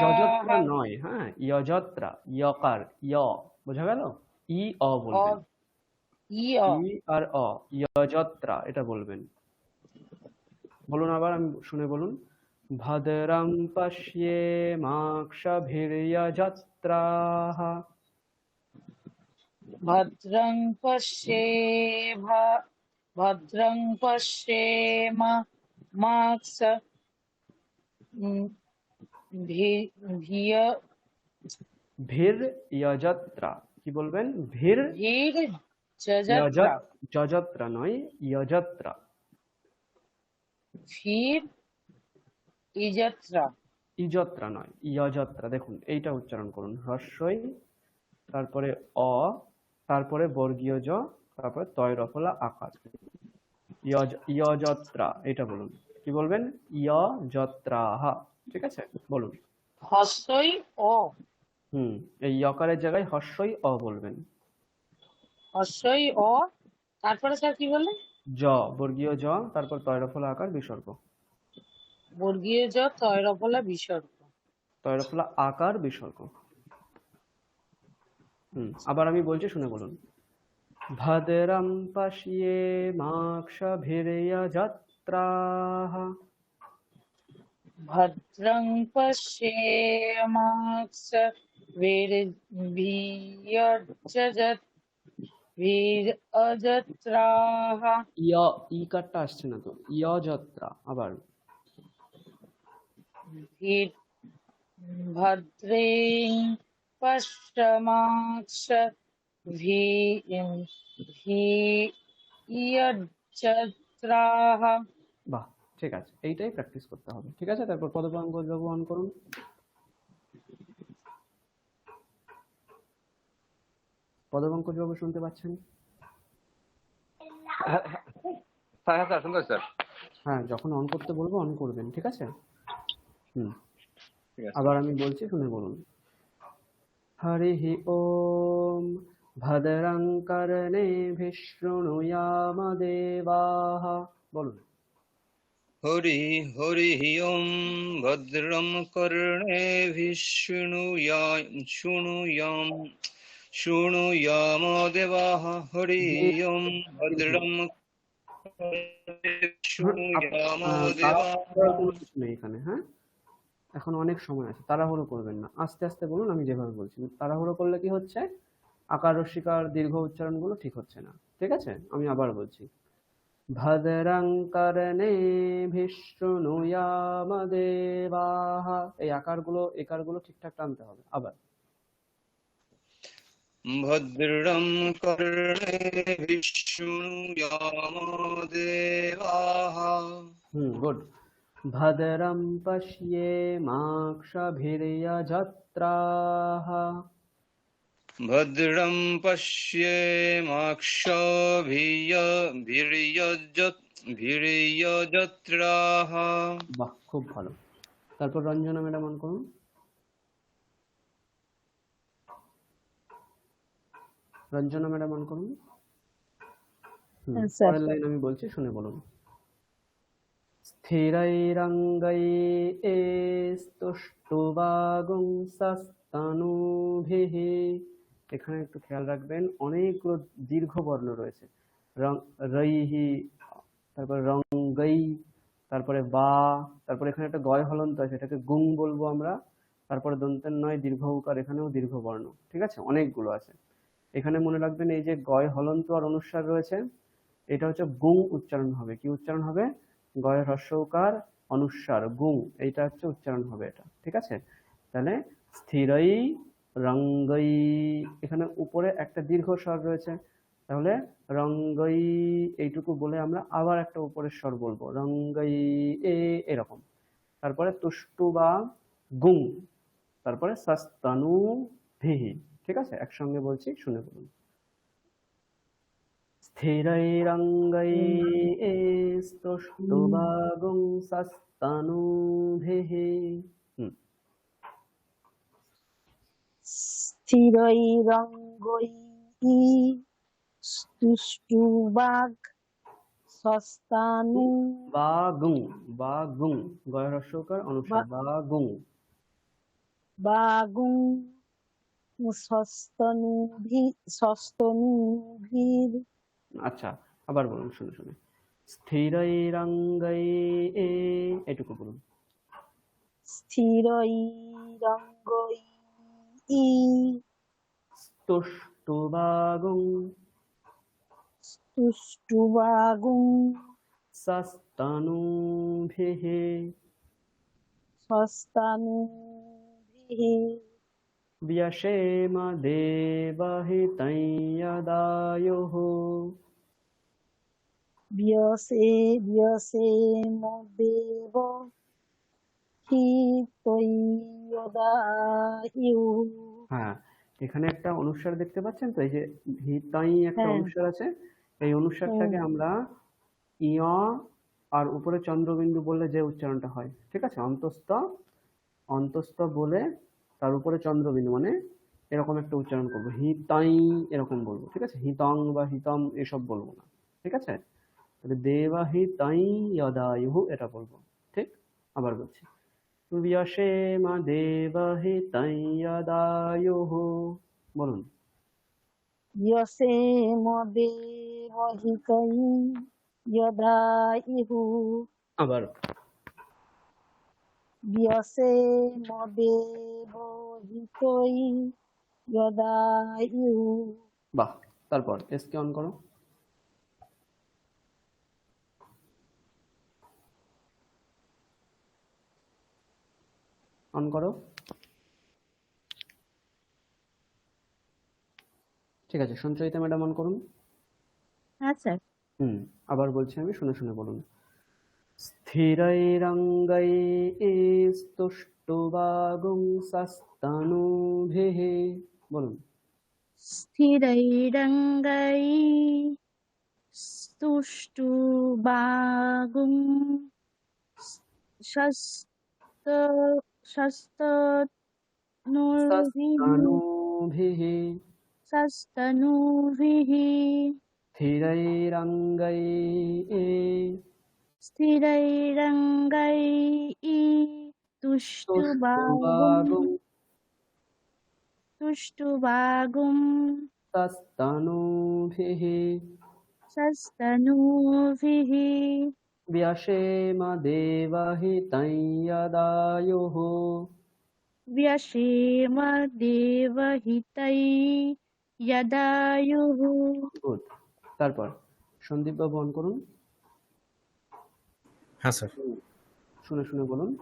যজত্রা নয়, হ্যাঁ, যজত্রা, ইয়কার, বোঝা গেল? ই অ বলবেন, ই আর অ, যজত্রা, এটা বলবেন। বলুন আবার, আমি শুনে বলুন। ভদ্রং পশ্যেমাক্ষভির্যজত্রাः। ভদ্রং ভির্যজত্রা, কি বলবেন? যজত্রা নয়, যজত্রা। ইজত্রা নয়, যজত্রা। দেখুন, এইটা উচ্চারণ করুন, হ্রস্বই, তারপরে অ, তারপরে বর্গীয় জ, তারপরে তয় রফলা আকার। যজত্রা, এটা বলুন। কি বলবেন? যজত্রাহ, ঠিক আছে? বলুন। হস্যই অ। এই যকারের জায়গায় হস্যই অ বলবেন। হস্যই অ, তারপরে স্যার কি বললেন? জ, বর্গীয় জ, তারপর তয়রফলা আকার বিসর্গ। বর্গীয় জ তয়রফলা বিসর্গ। তয়রফলা আকার বিসর্গ। আবার আমি বলছি, শুনে বলুন। ভদ্রম পশ্যে মাক্ষভির্যজত্রাঃ। ভদ্রং পশ্যেমাক্ষভির্যজত্রাঃ। ইকারটা আসছে না তো, ইয়জত্রা। আবার ভদ্রেং পশ্যমাক্ষভির্যজত্রাঃ। বাহ, ঠিক আছে, এইটাই প্র্যাকটিস করতে হবে। ঠিক আছে, তারপর পদপাঙ্গ যোগবহন করুন। পদপাঙ্ক যোগ শুনতে পাচ্ছেন? হ্যাঁ স্যার, শুনতে পাচ্ছি স্যার। হ্যাঁ, যখন অন করতে বলবো অন করবেন, ঠিক আছে? ঠিক আছে। আবার আমি বলছি, শুনে বলুন। হরিঃ ওম ভদ্রং কর্ণেভিঃ শৃণুয়াম দেবাঃ। বলুন। হরিঃ ওম ভদ্রম কর্ণেভিঃ শৃণুয়াম দেবাঃ। হরিঃ ওম ভদ্রম শৃণুয়াম দেবাঃ। কোনো কিছু নেই এখানে, হ্যাঁ? এখন অনেক সময় আছে, তাড়াহুড়ো করবেন না, আস্তে আস্তে বলুন। আমি যেভাবে বলছি, তাড়াহুড়ো করলে কি হচ্ছে, আকার রস্যিকার দীর্ঘ উচ্চারণগুলো ঠিক হচ্ছে না। ঠিক আছে, আমি আবার বলছি। ভদ্রং কর্ণেভিঃ শৃণুয়াম দেবাঃ। এই আকারগুলো একারগুলো ঠিকঠাক টানতে হবে। আবার ভদ্রম কর্ণেভিঃ শৃণুয়াম দেবাঃ। গুড। ভদ্রম পশ্যেমাক্ষভির্যজত্রাঃ। ভদ্রম পশ্যেমাক্ষভির্যজত্রাঃ। বাহ, খুব ভালো। তারপর রঞ্জনা ম্যাডাম অন করুন। রঞ্জনা ম্যাডাম অন করুন। পরের লাইন আমি বলছি, শুনে বলুন। স্থিরৈরঙ্গৈস্তुष्टुवागुंसस्तनूभिः। এখানে একটু খেয়াল রাখবেন, অনেকগুলো দীর্ঘ বর্ণ রয়েছে। রৈহি, তারপর রঙ্গৈ, তারপরে বা, তারপরে এখানে একটা গয় হলন্ত আছে, এটাকে গুং বলবো আমরা। তারপরে দন্তের নয় দীর্ঘ উকার, এখানেও দীর্ঘ বর্ণ। ঠিক আছে, অনেকগুলো আছে। এখানে মনে রাখবেন, এই যে গয় হলন্ত আর অনুস্বার রয়েছে, এটা হচ্ছে গুং উচ্চারণ হবে। কি উচ্চারণ হবে? গয় হ্রস্ব উকার অনুস্বার গুং, এইটা হচ্ছে উচ্চারণ হবে এটা। ঠিক আছে, তাহলে স্থিরৈ রঙ্গৈ, এখানে উপরে একটা দীর্ঘ স্বর রয়েছে, তাহলে রঙ্গৈ এইটুকু বলে আমরা আবার একটা উপরের স্বর বলবো, রঙ্গৈ এরকম। তারপরে তুষ্টু বা গুং, তারপরে সস্তনু ভিহি। ঠিক আছে, একসঙ্গে বলছি, শুনে বলুন। স্থিরৈরঙ্গৈস্তुष्टुवागुंसस्तनूभिः। স্থিরৈরঙ্গৈস্তुष्टुवागुंसस्तनूभिः। বাগুং, গয় হ্রস্ব উকার অনুস্বার, বাগুং। বাগুংসস্তনূভিः। আচ্ছা, আবার বলুন শুনে শুনে। স্থিরৈরঙ্গৈ, এটুকু বলুন। স্থিরৈরঙ্গৈस्तुष्टुवागुंसस्तनूभिः। व्यशेम देवहितं यदायुः। व्यसेम देवहितं यदायुः। হ্যাঁ, এখানে একটা অনুস্বার দেখতে পাচ্ছেন তো, এই যে হিতাই একটা অনুস্বার আছে, এই অনুস্বারটাকে আমরা ইয় আর উপরে চন্দ্রবিন্দু বললে যে উচ্চারণটা হয়, ঠিক আছে, অন্তস্থ বলে তার উপরে চন্দ্রবিন্দু, মানে এরকম একটা উচ্চারণ করবো, হিতাই এরকম বলবো। ঠিক আছে, হিতং বা হিতম এসব বলবো না। ঠিক আছে, তাহলে দেবহিতাই যদায়ুঃ এটা বলবো, ঠিক? আবার বলছি, व्यशेम देवहितं यदायुः, বলুন। यसेम देवहितं यदायुः। আবার यसेम देवहितं यदायुः। বাহ, তারপর এসকে অন করো। অন করো। ঠিক আছে, সঞ্চয়িতা ম্যাডাম অন করুন। হ্যাঁ স্যার। আবার বলছি আমি, শুনে শুনে বলুন। স্থিরৈরঙ্গৈस्तुष्टुवागुंसस्तनूभिः, বলুন। স্থিরৈরঙ্গैस्तुष्टुवागुं सस्तनूभिः सस्तनूभिः स्थिरैरङ्गैस्तुष्टुवागुं तुष्टुवागुं सस्तनूभिः व्यशेम देवहितं यदायुः। व्यशेम देवहितं यदायुः। গুড। তারপর সন্দীপ বাবু অন করুন। হ্যাঁ স্যার। শুনে শুনে বলুন।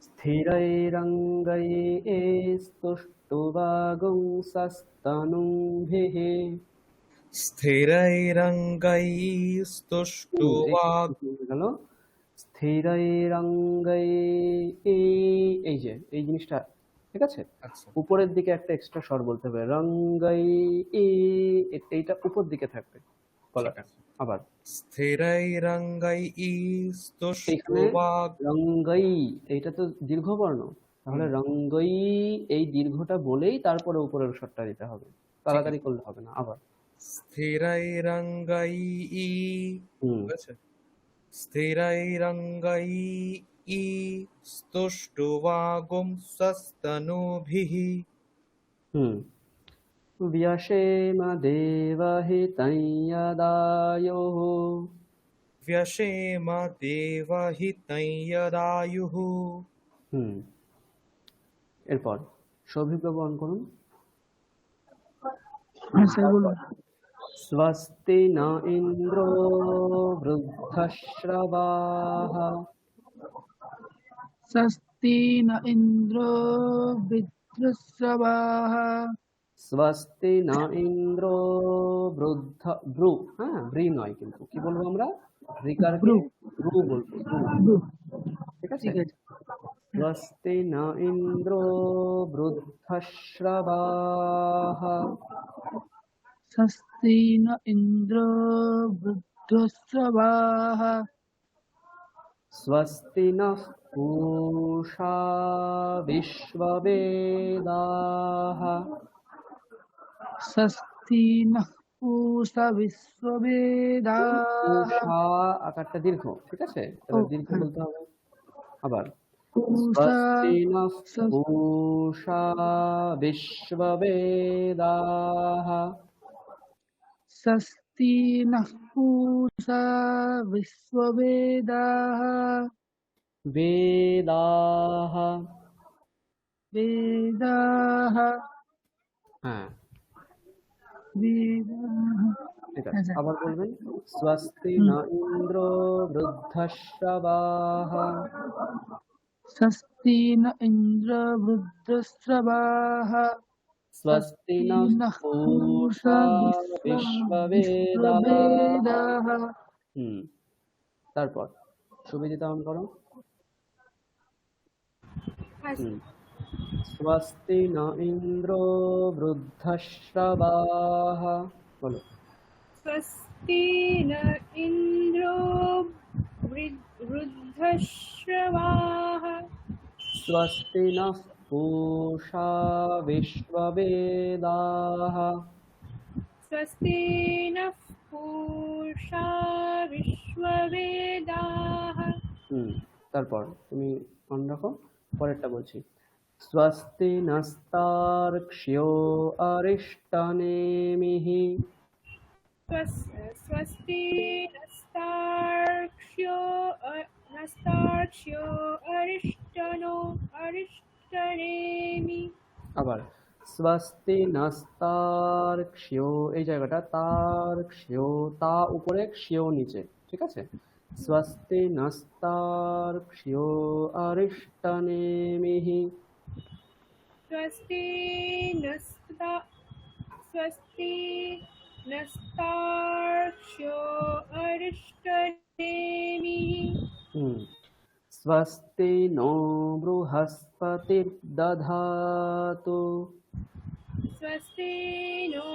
স্থিরৈরঙ্গৈस्तुष्टुवागुंसस्तनूभिः স্থিরৈরঙ্গৈस्तुष्टुवाগ স্থিরৈরঙ্গৈ, এই যে এই জিনিসটা, ঠিক আছে? আচ্ছা, উপরের দিকে একটা এক্সট্রা স্বর বলতে হবে, রঙ্গৈ, এইটা উপর দিকে থাকবে গলাটা। আবার স্থিরৈরঙ্গৈস্তুষ্টুবাগ, রঙ্গৈ, এইটা তো দীর্ঘ বর্ণ, তাহলে রঙ্গৈ এই দীর্ঘটা বলেই তারপরে উপরের স্বরটা দিতে হবে, তাড়াতাড়ি করলে হবে না। আবার স্থিরৈরঙ্গৈ, বুঝেছে? স্থিরৈরঙ্গৈस्तुष्टुवागुंसस्तनूभिः। व्यशेम देवहितं यदायुः। व्यशेम देवहितं यदायुः। এরপর সৌভিক বাবু অন করুন। स्वस्ति न इन्द्रो वृद्धश्रवाः। स्वस्ति न इन्द्रो वृद्धश्रवाः। स्वस्ति न इन्द्रो वृद्ध, ব্রু, হ্যাঁ ব্রি নয়, কিন্তু কি বলবো আমরা, রিকারকে ব্রু বলবো, ব্রু, ঠিক আছে? स्वस्ति न इन्द्रो वृद्धश्रवाः। स्वस्ति न इन्द्रो वृद्धश्रवाः। स्वस्ति नः पूषा विश्ववेदाः। स्वस्ति नः पूषा विश्ववेदाः। पूषा আকারটা দীর্ঘ, ঠিক আছে? তাহলে দীর্ঘ বলতে হবে। আবার पूषा स्वस्ति नः पूषा विश्ववेदाः। स्वस्ति नः पूषा विश्ववेदाः। वेदाः, वेदाः, হ্যাঁ वेदाः। ঠিক আছে। আবার বলবেন, स्वस्ति न इन्द्रो वृद्धश्रवाः। स्वस्ति न इन्द्र वृद्धश्रवाः। स्वस्ति नः पूषा विश्ववेदाः। তারপর সুবিদিতা অন করো। स्वस्ति न इन्द्रो वृद्धश्रवाः, বলো। स्वस्ति न इन्द्रो वृद्धश्रवाः। स्वस्ति नः पूषा विश्ववेदाः। स्वस्ति नः पूषा विश्ववेदाः। विश्ववेदाः তারপর তুমি মনে রাখো, পরেরটা বলছি। স্বস্তি নস্তার্ক্ষ্যো অরিষ্টনেমিঃ। स्वस्ति नस्तार्क्ष्यो अरिष्टनेमि। আবার স্বস্তি নস্তার্ক্ষ্যো, এই জায়গাটা তার্ক্ষ্যো, তা উপরে ক্ষিয় নিচে, ঠিক আছে? স্বস্তি নস্তার্ক্ষ্যো অরিষ্টনেমিঃ। स्वस्ति नस्तार्क्ष्यो अरिष्टनेमिः। स्वस्ति नो बृहस्पतिर्दधातु। स्वस्ति नो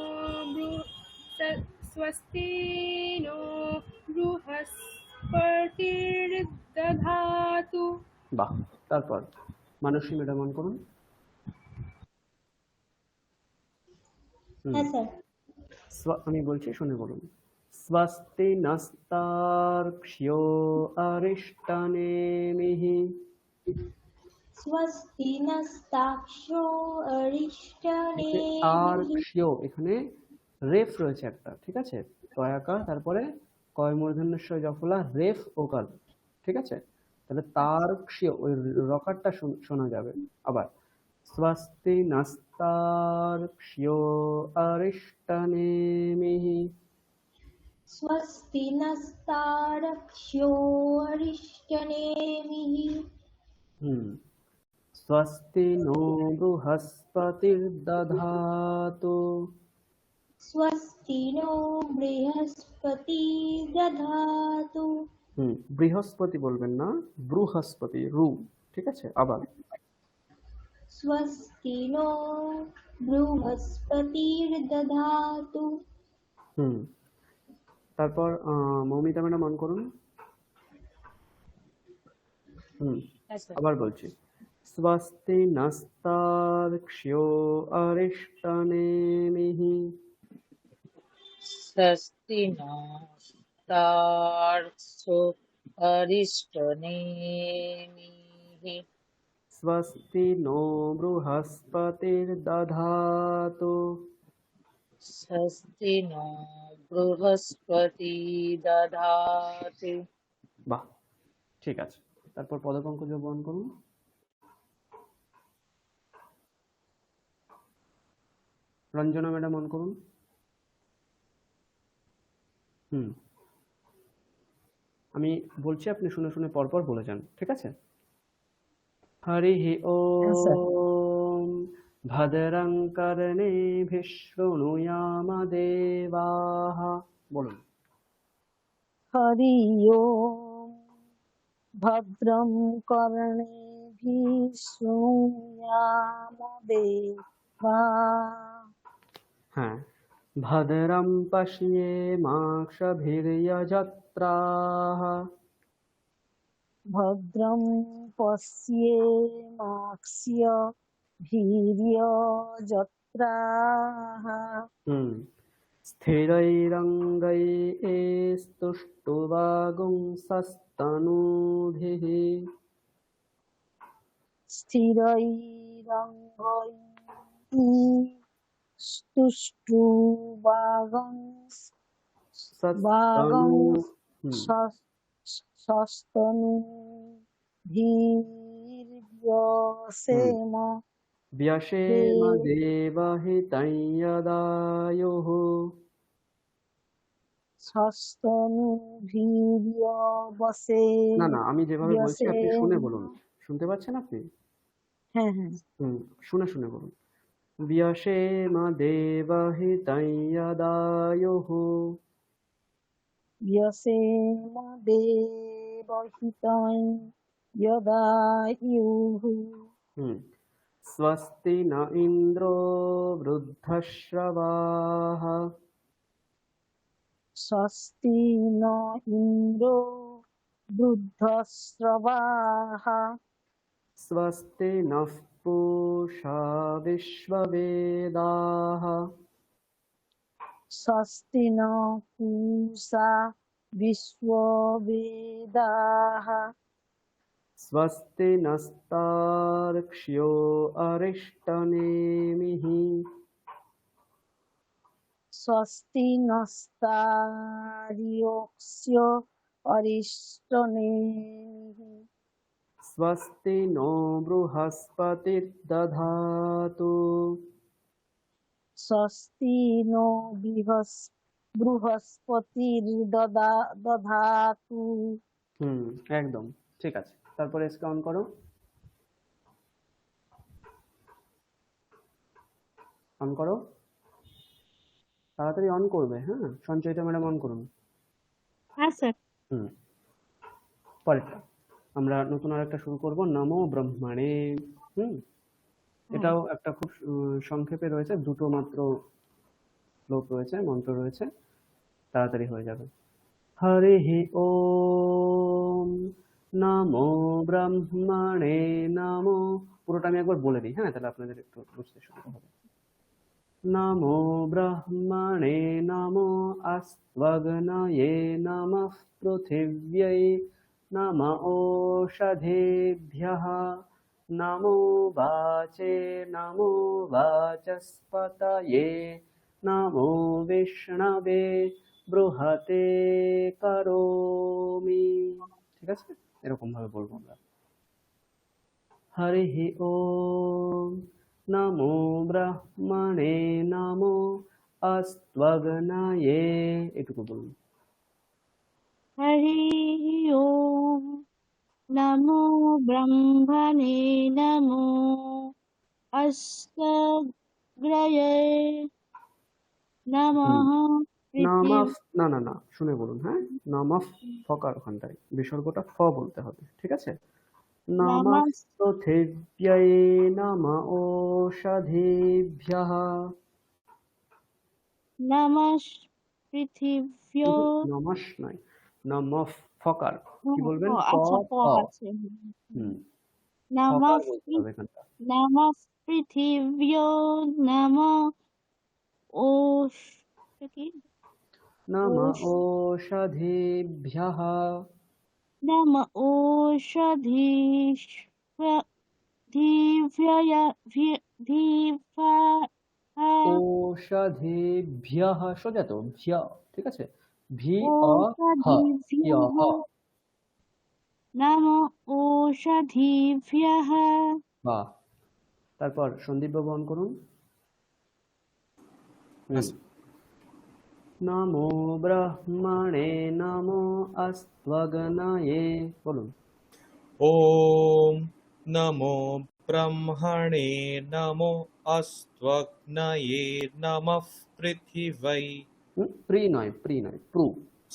बृहस्पतिर्दधातु। বাহ। তারপর মানসী ম্যাডাম অন করুন। হ্যাঁ স্যার। আমি বলছি, শুনে বলুন। স্বস্তি নস্তার্ক্ষ্যো অরিষ্টনেমিঃ। স্বস্তি নস্তার্ক্ষ্যো অরিষ্টনেমিঃ। তার্ক্ষ্যো, এখানে রেফ রয়েছে একটা, ঠিক আছে? তয়াকার, তারপরে কয় মূর্ধন্য জফলা, রেফ ওকার, ঠিক আছে? তাহলে তার্ক্ষ্যো, ওই রকারটা শোনা যাবে। আবার স্বস্তি নস্তার্ক্ষ্যো অরিষ্টনেমিঃ। স্বস্তি নস্তার্ক্ষ্যো অরিষ্টনেমিঃ। স্বস্তি নো বৃহস্পতির্দধাতু। স্বস্তি নো বৃহস্পতির্দধাতু। বৃহস্পতি বলবেন না, বৃহস্পতি, রু, ঠিক আছে? আবার স্বস্তি নো বৃহস্পতির্দধাতু। তারপর মৌমিতা ম্যাডাম অন করুন। আবার বলছি, স্বস্তি নস্তার্ক্ষ্যো অরিষ্টনেমিঃ। স্বস্তি নস্তার্ক্ষ্যো অরিষ্টনেমিঃ। স্বস্তি নো বৃহস্পতির্দধাতু। স্বস্তি নো বৃহস্পতির্দধাতু। বাহ, ঠিক আছে। তারপর পদপঙ্কজ বহন করুন। রঞ্জনা ম্যাডাম অন করুন। আমি বলছি, আপনি শুনে শুনে পরপর বলে যান, ঠিক আছে? হরিঃ ওম ভদ্রং কর্ণেভিঃ শৃণুয়াম দেবাঃ। বলুন। হরি ওম ভদ্রং কর্ণেভিঃ শৃণুয়াম দেবাঃ। হ্যাঁ, ভদ্রং পশ্যেমাক্ষভির্যজত্রাঃ। ভদ্রং পশ্যেমাক্ষভির্যজত্রাঃ। স্থিরৈরঙ্গৈस्तुष्टुवागुंसस्तनूभिः। स्तुष्टुवागुंसस्तनूभिर्व्यसेम। व्यसेम देवहितं यदायुः। না না, আমি যেভাবে বলছি আপনি শুনে বলুন। শুনতে পাচ্ছেন আপনি? হ্যাঁ হ্যাঁ, শুনে শুনে বলুন। व्यसेम देवहितं यदायुः। व्यसेम देवहितं यदायुः। स्वस्ति न इन्द्रो वृद्धश्रवाः। स्वस्ति न इन्द्रो वृद्धश्रवाः। स्वस्ति नः पूषा विश्ववेदाः। स्वस्ति न पूषा विश्ववेदाः स्वस्ति नस्तार्क्ष्यो अरिष्टनेमिः स्वस्ति नस्तार्क्ष्यो अरिष्टनेमिः स्वस्ति नो बृहस्पतिर्दधातु स्वस्ति नो बृहस्पतिर्दधातु। একদম ঠিক আছে। তারপরে এসকে অন করো, অন করো, তাড়াতাড়ি অন করবে। হ্যাঁ, সঞ্চয়িতা ম্যাডাম অন করুন। হ্যাঁ স্যার। পরেরটা আমরা নতুন আর একটা শুরু করব, নমো ব্রহ্মণে। এটাও একটা খুব সংক্ষেপে রয়েছে, দুটো মাত্র শ্লোক রয়েছে, মন্ত্র রয়েছে, তাড়াতাড়ি হয়ে যাবে। হরিহি ওম নমো ব্রহ্মণে নমো। পুরোটা আমি একবার বলে দিই, হ্যাঁ, তাহলে আপনাদের একটু বুঝতে সুবিধা হবে। নমো ব্রহ্মণে নমো অস্ত্বগ্নয়ে নমঃ পৃথিব্यै নম ওষধেভ্যঃ নমো বাচে নমো বাচস্পতয়ে নমো বিষ্ণবে বৃহতে করোমি। ঠিক আছে, এরকম ভাবে বলবো আমরা। হরিহি ওম নমো ব্রহ্মণে নমো অস্ত্বগ্নয়ে, এটুকু বলুন। হরি ওম নমো ব্রহ্মণে নমো অস্ত্রাগ্রয়ে নমঃ নমঃ, না না না, শুনে বলুন। হ্যাঁ, নমঃ ফকার, ওখানটায় বিসর্গটা ফ বলতে হবে। ঠিক আছে, নমঃ পৃথিব্यै নম ওষধেভ্যঃ। নমঃ পৃথিব্যো। নমঃ নয়, নমঃ ফকার। কি বলবেন? আচ্ছা, প আছে। নমঃ নমঃ পৃথিব্যো নমঃ ওষধেভ্যঃ। নমঃ ওষধেভ্যঃ, সোজা তো, ভ্য। ঠিক আছে, ভি অ হ, নমঃ ওষধেভ্যঃ। বাহ। তারপর সন্দীপ বাবু অন করুন। নমো ব্রহ্মণে নমো অস্ত্বগ্নয়ে, বলুন। ওম নমো ব্রহ্মণে নমো অস্ত্বগ্নয়ে নমঃ পৃথিবৈ। প্রি নয়, প্রি নয়, প্রু।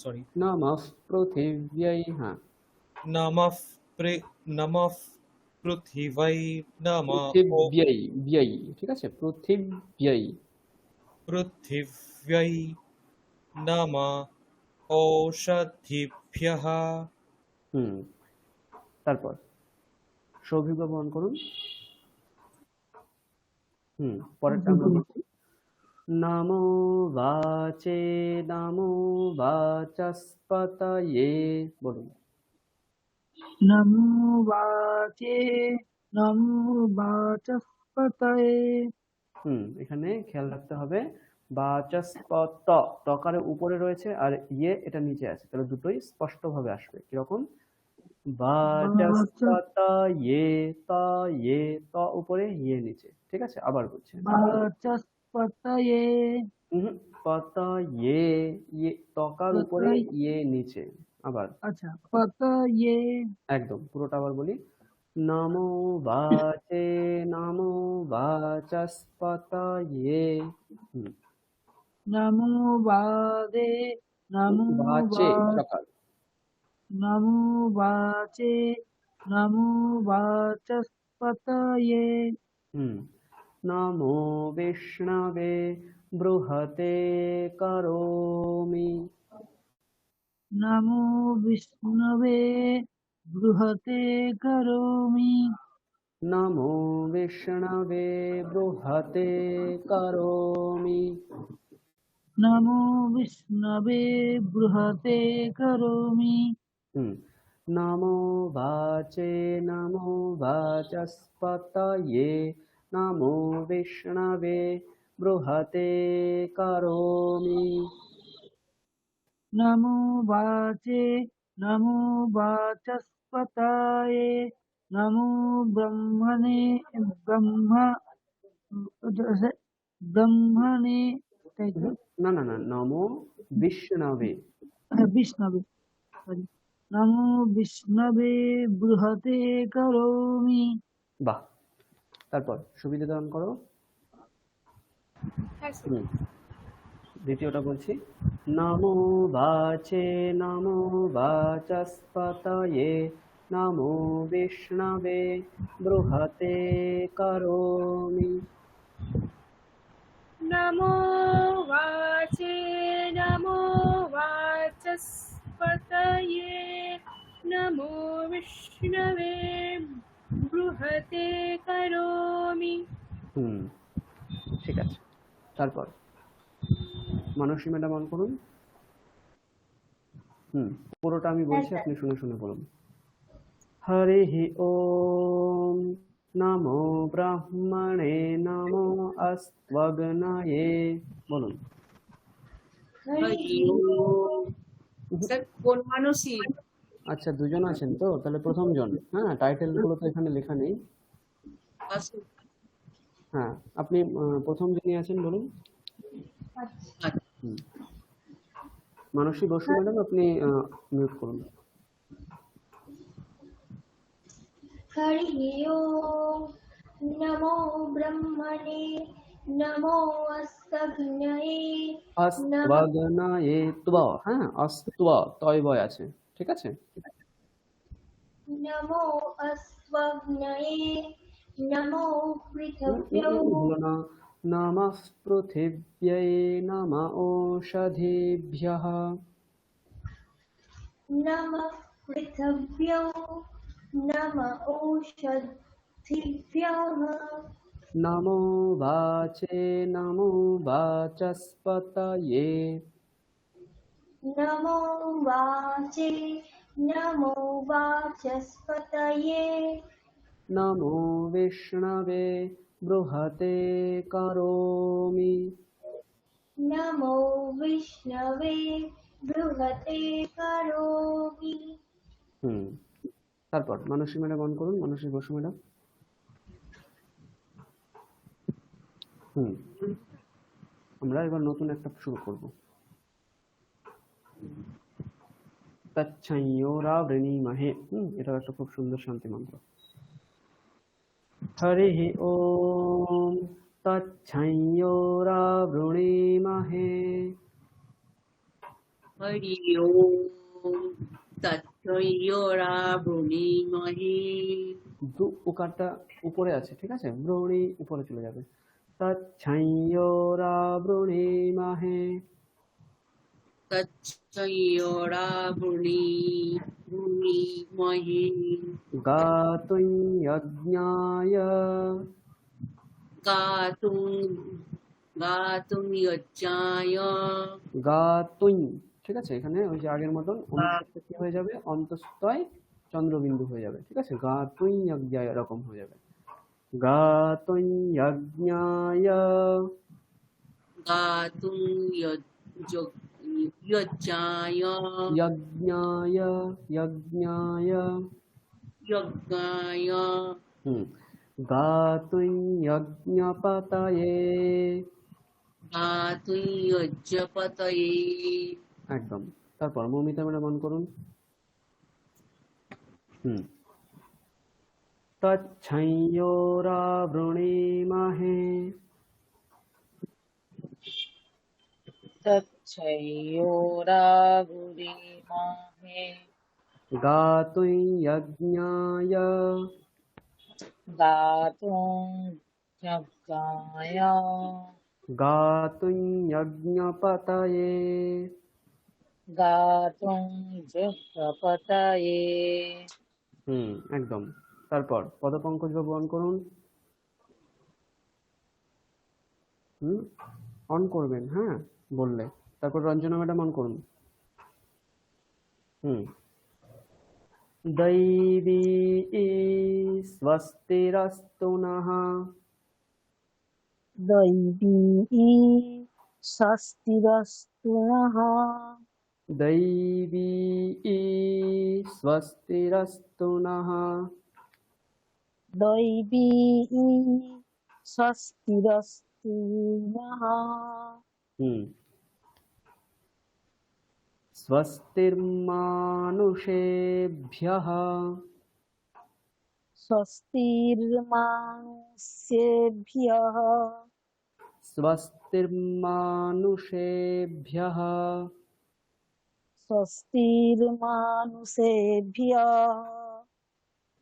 সরি, নমঃ পৃথিব্यै। হ্যাঁ, নমঃ পৃথিবৈ নমঃ পৃথিব্यै, ব্যৈ। ঠিক আছে, পৃথিব্यै। পৃথিব্यै নমঃ ঔষধিভ্যঃ। তারপর সৌভিক বাবু অন করুন। পরেরটা আমরা বলছি, নমো বাচে নমো বাচস্পতয়ে, বলুন। নমো বাচে নমো বাচস্পতয়ে। এখানে খেয়াল রাখতে হবে, বাচস্পত তকারের উপরে রয়েছে আর ইয়ে এটা নিচে আছে, তাহলে দুটোই স্পষ্ট ভাবে আসবে। কিরকম? বাচস্পতয়ে, ত ইয়ে, ত উপরে ইয়ে নিচে। ঠিক আছে, আবার বলছি, বাচস্পতয়ে। পতয়ে, ইয়ে তকার উপরে ইয়ে নিচে। আবার, আচ্ছা, পতয়ে। একদম পুরোটা আবার বলি, নমো বাচে নমো বাচস্পতয়ে। নমো বাদে নমো বাচে সকাল, নমো বাচে নমো বাচস্পতয়ে। নমো বিষ্ণবে বৃহতে করোমি। নমো বিষ্ণবে বৃহতে করোমি। নমো বিষ্ণবে বৃহতে করোমি। নমো বিষ্ণবে বৃহতে করোমি। নমো বাচে নমো বাচস্পতয়ে নমো বিষ্ণবে বৃহতে করোমি। নমো বাচে নমো বাচস্পতয়ে নমো ব্রহ্মণে ব্রহ্মণে, তাই তো? না না না, নমো বিষ্ণবে। বিষ্ণবে, সরি, নমো বিষ্ণবে বৃহতে করোমি। বাহ, তারপর সুবিধা দান করো। হ্যাঁ স্যার। দ্বিতীয়টা বলছি, নমো বাচে নমো বাচস্পতয়ে নমো বিষ্ণবে বৃহতে করোমি। নমো বাচে নমো বাচস্পতয়ে নমো বিষ্ণবে বৃহতে করোমি। ঠিক আছে, তারপর মানসী ম্যাডাম অন করুন। পুরোটা আমি বলছি, আপনি শুনে শুনে বলুন। হরি ওম নমো ব্রাহ্মণে নমো অস্ত্বগ্নয়ে। বলুন। হরি ওম। স্যার কোন মানসী? আচ্ছা, দুজন আছেন তো, তাহলে প্রথম জন। হ্যাঁ, টাইটেল গুলো তো এখানে লেখা নেই। হ্যাঁ, আপনি প্রথম যিনি আছেন বলুন। মানসী বসু ম্যাডাম, আপনি মিউট করুন। हरि ओम नमो ब्रह्मणे नमो अस्तग्नये অস্ত্বগ্নয়ে ত্ব, হ্যাঁ, অস্ত্ব তয় বয় আছে, ঠিক আছে। नमो अस्त्वग्नये नमो पृथिव्यै ভুলো না। নমঃ পৃথিব্यै নম ওষধীভ্যः। नमः पृथिव्यै नम ओषधीभ्यः। नमो वाचे नमो वाचस्पतये नमो वाचे नमो वाचस्पतये नमो विष्णवे बृहते करोमि। नमो विष्णवे बृहते करोमि। তারপর মানসী ম্যাডাম অন করুন। মানসী বসু ম্যাডাম। আমরা এবার নতুন একটা শুরু করব। তচ্ছাইয়োরাবৃণীমহে। এটা একটা খুব সুন্দর শান্তি মন্ত্র। হরি ওম তচ্ছাইয়োরাবৃণীমহে। হরি ওম তচ্ছাইয়োরাবৃণীমহে। দু উকারটা উপরে আছে, ঠিক আছে, ব্রণী উপরে চলে যাবে। তচ্ছাইয়োরাবৃণীমহে। তচ্ছাইয়োরাবৃণীমহে। গাতুং যজ্ঞায় গাতুং যজ্ঞায়। গাতুং, ঠিক আছে, এখানে ওই যে আগের মতন অনুচ্ছেদটা কি হয়ে যাবে, অন্তঃস্থয় চন্দ্রবিন্দু হয়ে যাবে, ঠিক আছে। গাতুং যজ্ঞায় এরকম হয়ে যাবে। গাতুং যজ্ঞায় গাতুং যজ্ঞায় যজ্ঞায় যজ্ঞায় যজ্ঞায়। গাতুং যজ্ঞপতয়ে। গাতুং যজ্ঞপতয়ে। একদম। তারপর মৌমিতা ম্যাডাম অন করুন। তচ্ছাইয়োরাবৃণীমহে। তচ্ছাইয়োরাবৃণীমহে। গাতুং যজ্ঞায় গাতুং যজ্ঞায় গাতুং যজ্ঞপতয়ে। গাতুং যজ্ঞপতয়ে। একদম। তারপর পদপঙ্কজ বাবু অন করুন। অন করবেন, হ্যাঁ, বললে। তারপর রঞ্জনা ম্যাডাম অন করুন। दैवी स्वस्तिरस्तु नः दैवी स्वस्तिरस्तु नः दैवी स्वस्तिरस्तु नः दैवी स्वस्तिरस्तु नः स्वस्तिर्मानुषेभ्यः स्वस्तिर्मानुष्येभ्यः स्वस्तिर्मानुषेभ्यः स्वस्तिर्मानुषेभ्यः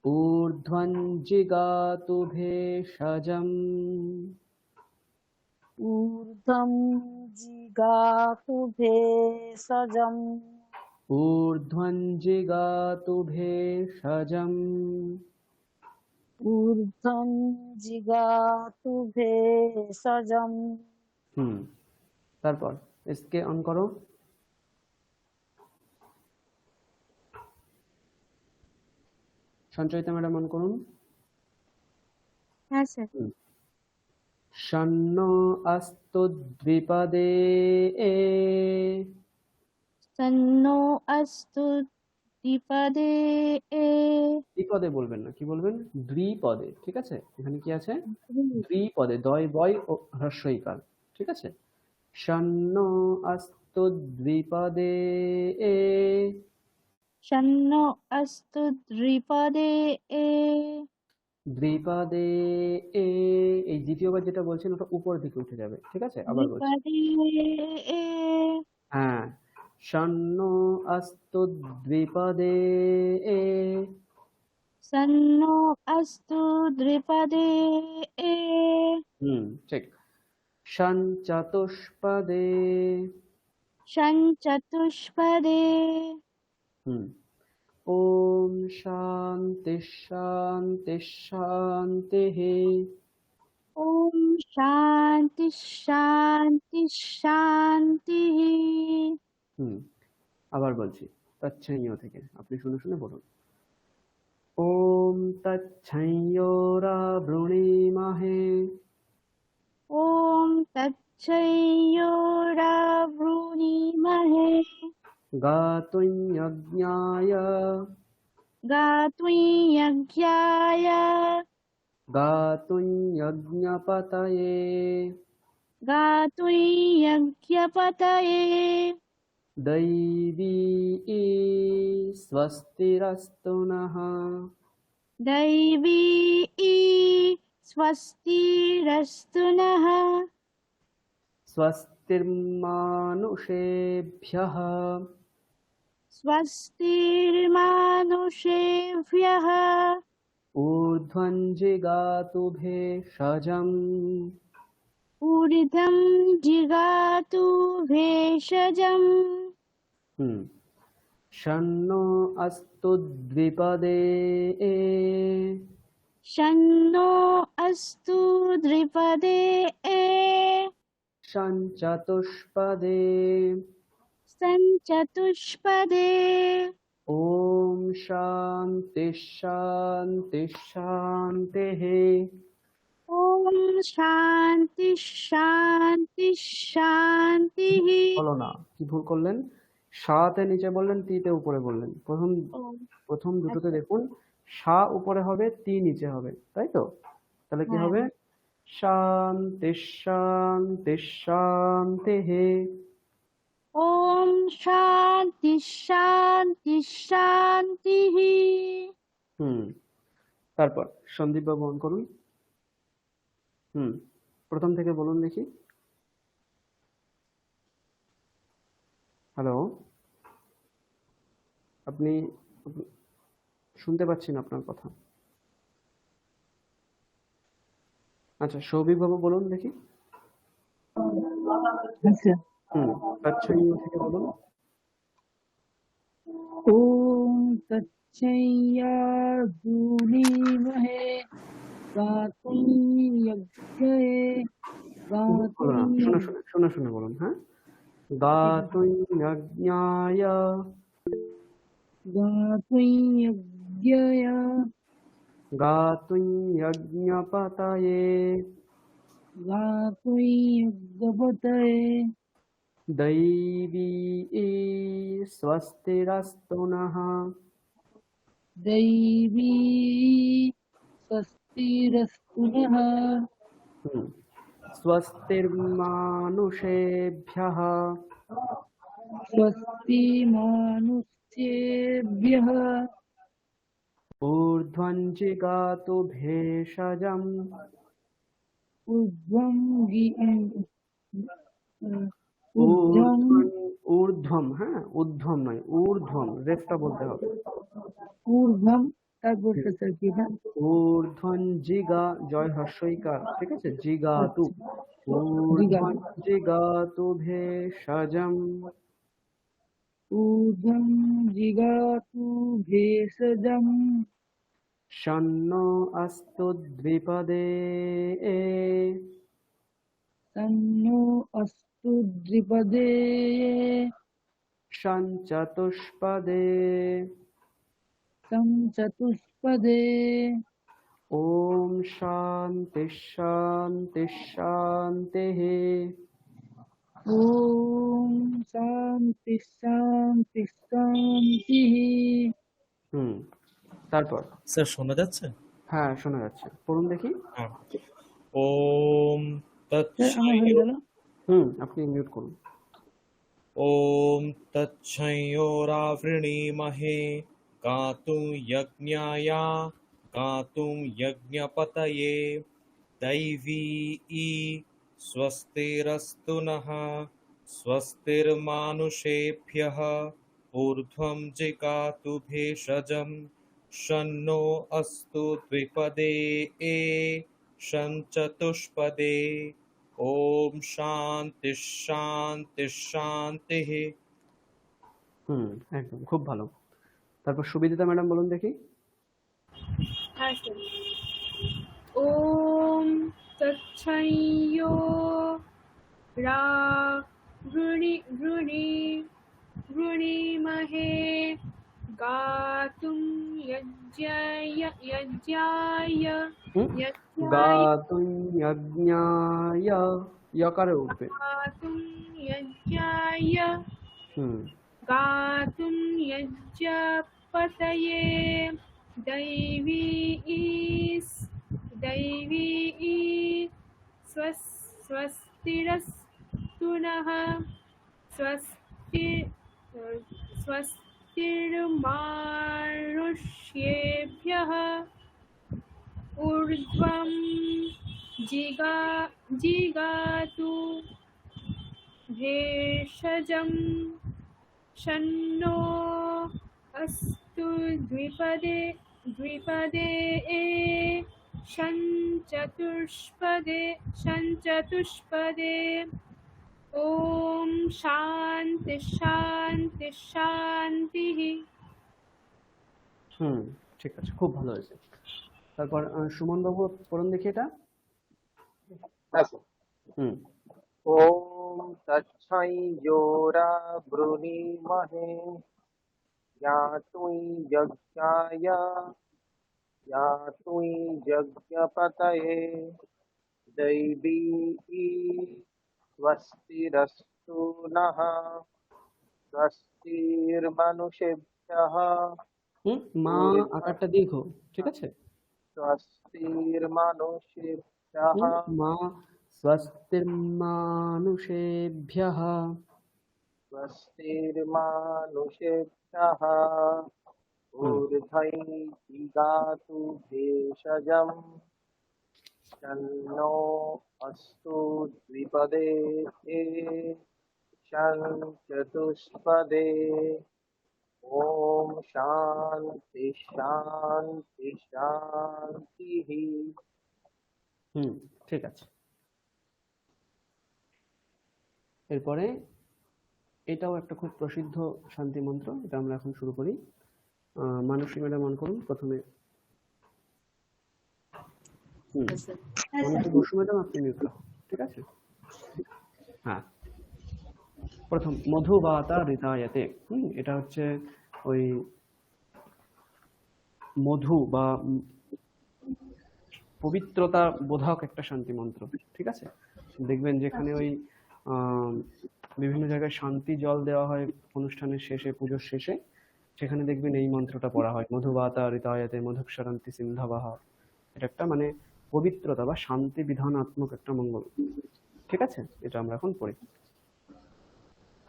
ऊर्ध्वं जिगातु भेषजम् ऊर्ध्वं जिगातु भेषजम् ऊर्ध्वं जिगातु भेषजम् ऊर्ध्वं जिगातु भेषजम् তারপর इसके অন করো। সঞ্চয়িতা ম্যাডাম অন করুন। হ্যাঁ স্যার। শন্ন অস্তু দ্বিপদে সন্নো অস্তু দ্বিপদে দ্বিপদে বলবেন না, কি বলবেন? দ্বিপদে। ঠিক আছে, এখানে কি আছে? দ্বিপদে, দয় বয় ও হ্রস্বইকার। ঠিক আছে, শন্ন অস্তু দ্বিপদে সন্নো অস্তু দ্বিপদে দ্বিপদে এই দ্বিতীয়বার যেটা বলছেন ওটা উপরের দিকে উঠে যাবে। ঠিক আছে, আবার বলছি। দ্বিপদে হ্যাঁ, শন্ন অস্তু দ্বিপদে সন্নো অস্তু দ্বিপদে ঠিক। শন চতুষ্পদে সঞ্চতুষ্পদে ওম শান্তি শান্তি শান্তিঃ ওম শান্তি শান্তি শান্তিঃ আবার বলছি তচ্ছাইয় থেকে, আপনি শুনে শুনে বলুন। ওম তচ্ছাইয়োরাবৃণীমহে ওম তচ্ছৈয়োরাবৃণীমহে গাতুং যজ্ঞায় গাতুং যজ্ঞায় গাতুং যজ্ঞপতয়ে গাতুং যজ্ঞপতয়ে दैवी स्वस्तिरस्तु नः दैवी स्वस्तिरस्तु नः स्वस्तिर्मानुषेभ्यः स्वस्तिर्मानुषेभ्यः ऊर्ध्वं जिगातु भेषजम् ऊर्ध्वं जिगातु भेषजम् शन्नो अस्तु द्विपदे शन्नो अस्तु द्विपदे शञ्चतुष्पदे सञ्चतुष्पदे ॐ शान्ति शान्ति शान्तिः ॐ शान्ति शान्ति शान्तिः বলো না, কি ভুল করলেন? সাতে নিচে বললেন, তিতে উপরে বললেন। প্রথম দুটোতে দেখুন, সা উপরে হবে, তি নিচে হবে, তাই তো? তাহলে কি হবে? শান্তি শান্তি শান্তিঃ। ॐ शान्ति शान्ति शान्तिः তারপর সন্দীপ বাবু অন করুন। প্রথম থেকে বলুন দেখি। হ্যালো, আপনি শুনতে পাচ্ছি না আপনার কথা। আচ্ছা, সৌভিক বাবু বলুন দেখি। তচ্ছাইয় থেকে বলুন। ওম তচ্ছৈয়াবৃণীমহে গাতুং যজ্ঞায় গাতুং শুনে শুনে বলুন। হ্যাঁ, গাতুং যজ্ঞায় গাতুং যজ্ঞায় গাতুং যজ্ঞপতয়ে গাতুং যজ্ঞপতয়ে दैवी स्वस्तिरस्तु नः दैवी स्वस्तिरस्तु नः स्वस्तिर्मानुषेभ्यः स्वस्ति मनुष्येभ्यः ऊर्ध्वं जिगातु भेषजम् ऊर्ध्वं ঊর্ধ্বম, হ্যাঁ ঊর্ধ্বম নয়, ঊর্ধ্বম, রেফটা বলতে হবে। ঊর্ধ্বম তারপর স্যার কি না ঊর্ধ্বন জিগা, জয় হর্ষইকার, ঠিক আছে, জিগাতু, ঊর্ধ্বন জিগাতু ভেষজম, ঊর্ধ্বম জিগাতু ভেষজম শন্নো অস্তু দ্বিপদে তন্নো অস্তু দ্বিপদে সঞ্চতুষ্পদে চতুষ্পদে ওম শান্তি শান্তি শান্তিঃ। ওম শান্তি শান্তি শান্তিঃ। তারপর স্যার শোনা যাচ্ছে? হ্যাঁ শোনা যাচ্ছে, পড়ুন দেখি। হ্যাঁ। ওম আমার হয়ে গেল। আপনি মিউট করুন। ওম তচ্ছয়োরাবৃণীমহে গাতুং যজ্ঞায় গাতুং যজ্ঞপতয়ে दैवी स्वस्तिरस्तु नः स्वस्तिर्मानुषेभ्यः ऊर्ध्वं जिगातु भेषजं शन्नो अस्तु द्विपदे शञ्चतुष्पदे ओम शांति शांति शांतिः। একদম খুব ভালো। তারপর সুবিদিতা ম্যাডাম বলুন দেখি। হ্যাঁ স্যার। ওম তচ্ছাইয়ো রা বৃণীমহে গাতুং যজ্ঞায় গাতুং যজ্ঞায়, ইকারে উঠবে। গাতুং যজ্ঞায় গাতুং যজ্ঞপতয়ে दैवी स्वस्तिरस्तु नः स्वस्तिर्मानुष्येभ्यः ऊर्ध्वं जिगातु भेषजं शन्नो अस्तु द्विपदे शञ्चतुष्पदे ओम शांति शांति शांतिः। ঠিক আছে, খুব ভালো হয়েছে। তারপর সুমন বাবু পড়ুন দেখি এটা। ওম তচ্ছয়োরাবৃণীমহে গাতুং যজ্ঞায় গাতুং যজ্ঞপতয়ে दैवी स्वस्तिरस्तु नः स्वस्तिर्मानुषेभ्यः মা আকারটা দীর্ঘ, ঠিক আছে, स्वस्तिर्मानुषेभ्यः মা स्वस्तिर्मानुषेभ्यः स्वस्तिर्मानुषेभ्यः ऊर्ध्वं जिगातु भेषजं शन्नो अस्तु द्विपदे शञ्चतुष्पदे ओम शांति शांति शांतिः। ঠিক আছে। এরপরে এটাও একটা খুব প্রসিদ্ধ শান্তি মন্ত্র, এটা আমরা এখন শুরু করি। মানসী ম্যাডাম অন করুন প্রথমে। মানসী বসু ম্যাডাম আপনি মিউট রাখুন, ঠিক আছে। হ্যাঁ প্রথম মধুবাতা ঋতায়তে, এটা হচ্ছে ওই মধু বা পবিত্রতা বোধক একটা শান্তি মন্ত্র, ঠিক আছে? দেখবেন যেখানে ওই বিভিন্ন জায়গায় শান্তি জল দেওয়া হয় অনুষ্ঠানের শেষে, পুজোর শেষে, সেখানে দেখবেন এই মন্ত্রটা পড়া হয়, মধুবাতা ঋতায়তে মধুক্ষরন্তি সিন্ধবঃ। এটা একটা মানে পবিত্রতা বা শান্তি বিধানাত্মক একটা মঙ্গল, ঠিক আছে? এটা আমরা এখন পড়ি।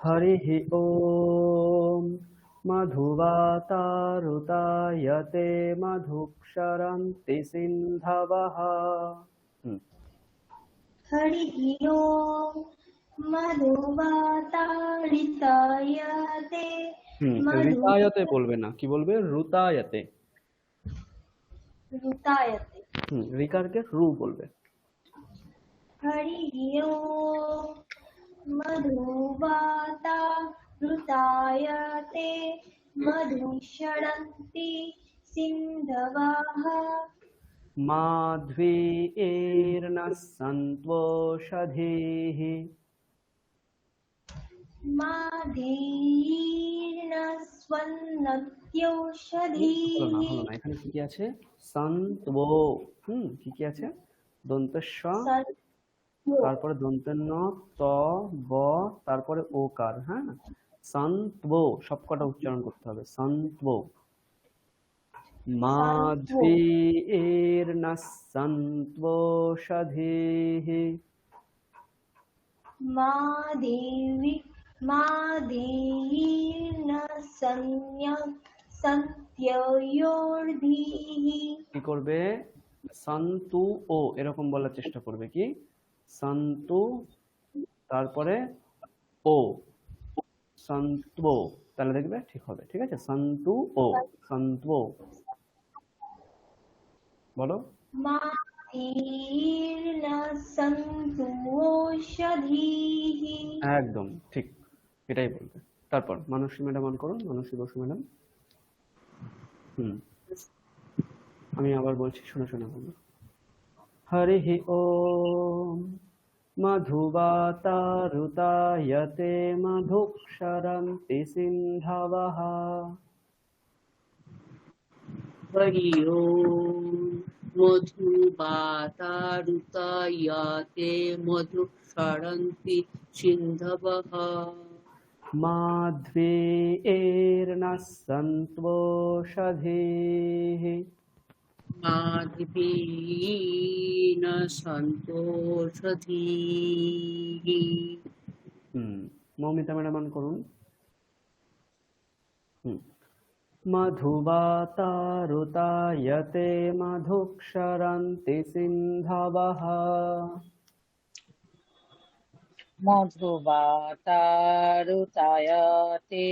হরিঃ ওম মধুবাতা ঋতায়তে মধুক্ষরন্তি সিন্ধবঃ। हरिः ओम मधुवाता ऋतायते ঋতায়তে বলবে না, কি বলবে? ঋতায়তে। ऋतायते। ঋকারকে রু বলবে। हरिः ओम मधुवाता ऋतायते मधुक्षरन्ति सिन्धवः माध्वीर्नः सन्त्वोषधीः। माधीर्नस्वन्नत्योषधीः। হলো না, এখানে কি আছে? সন্ত্বো। কি আছে? দন্তস্ব, তারপরে দন্তন্য, ত, ব, তারপরে ওকার। হ্যাঁ, সন্ত্বো সবকটা উচ্চারণ করতে হবে, সন্ত্বো। মাধ্বীর্নঃ সন্ত্বোষধীः। মাধীর্নঃ সন্ত্যয়োর্ধীः। কি করবে? সন্তু ও এরকম বলার চেষ্টা করবে, কি? সন্তু, তারপরে ও, সন্ত্বো, তাহলে দেখবে ঠিক হবে, ঠিক আছে? সন্তু ও, সন্ত্বো। বলো। মাধীর্নঃ সন্ত্বোষধীः। একদম ঠিক, এটাই বলবে। তারপর মানসী ম্যাডাম অন করুন, মানসী বসু ম্যাডাম। আমি আবার বলছি, শুনে শুনে বলুন। হরিঃ ওম মধুবাতা ঋতায়তে মধুক্ষরন্তি সিন্ধবঃ। হরি ওম মধুবাতা ঋতায়তে মধুক্ষরন্তি সিন্ধবঃ। মাধ্বীর্নঃ সন্ত্বোষধীः। মাধবীর্নঃ সন্ত্বোষধীः। মৌমিতা ম্যাডাম অন করুন। মধুবাতা ঋতায়তে মধুক্ষরন্তি সিন্ধবঃ। মধুবাতা ঋতায়তে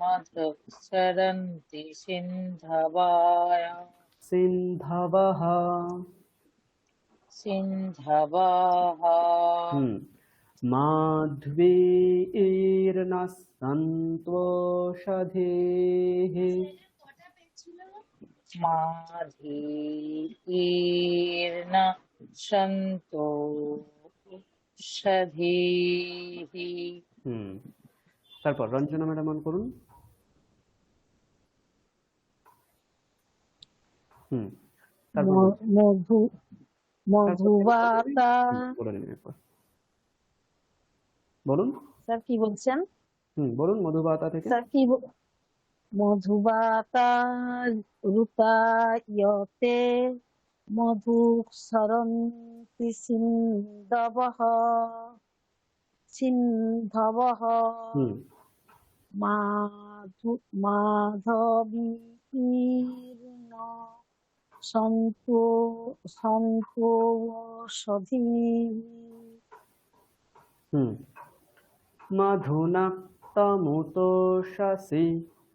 মধুক্ষরন্তি সিন্ধবঃ। সিন্ধবঃ। মাধ্বীর্নঃ সন্ত্বোষধীः। মাধীর্নঃ সন্ত্বোষধীः। তারপর রঞ্জনা ম্যাডাম অন করুন। মধুবাতা। বলুন স্যার কি বলছেন? বলুন মধুবাতা থেকে। স্যার কি মধুবাতা ঋতায়তে মধুক্ষরন্তি সিন্ধবঃ। মাধবীর্নঃ সন্ত্বোষধীः। মধুনাক্তমুতোষসি।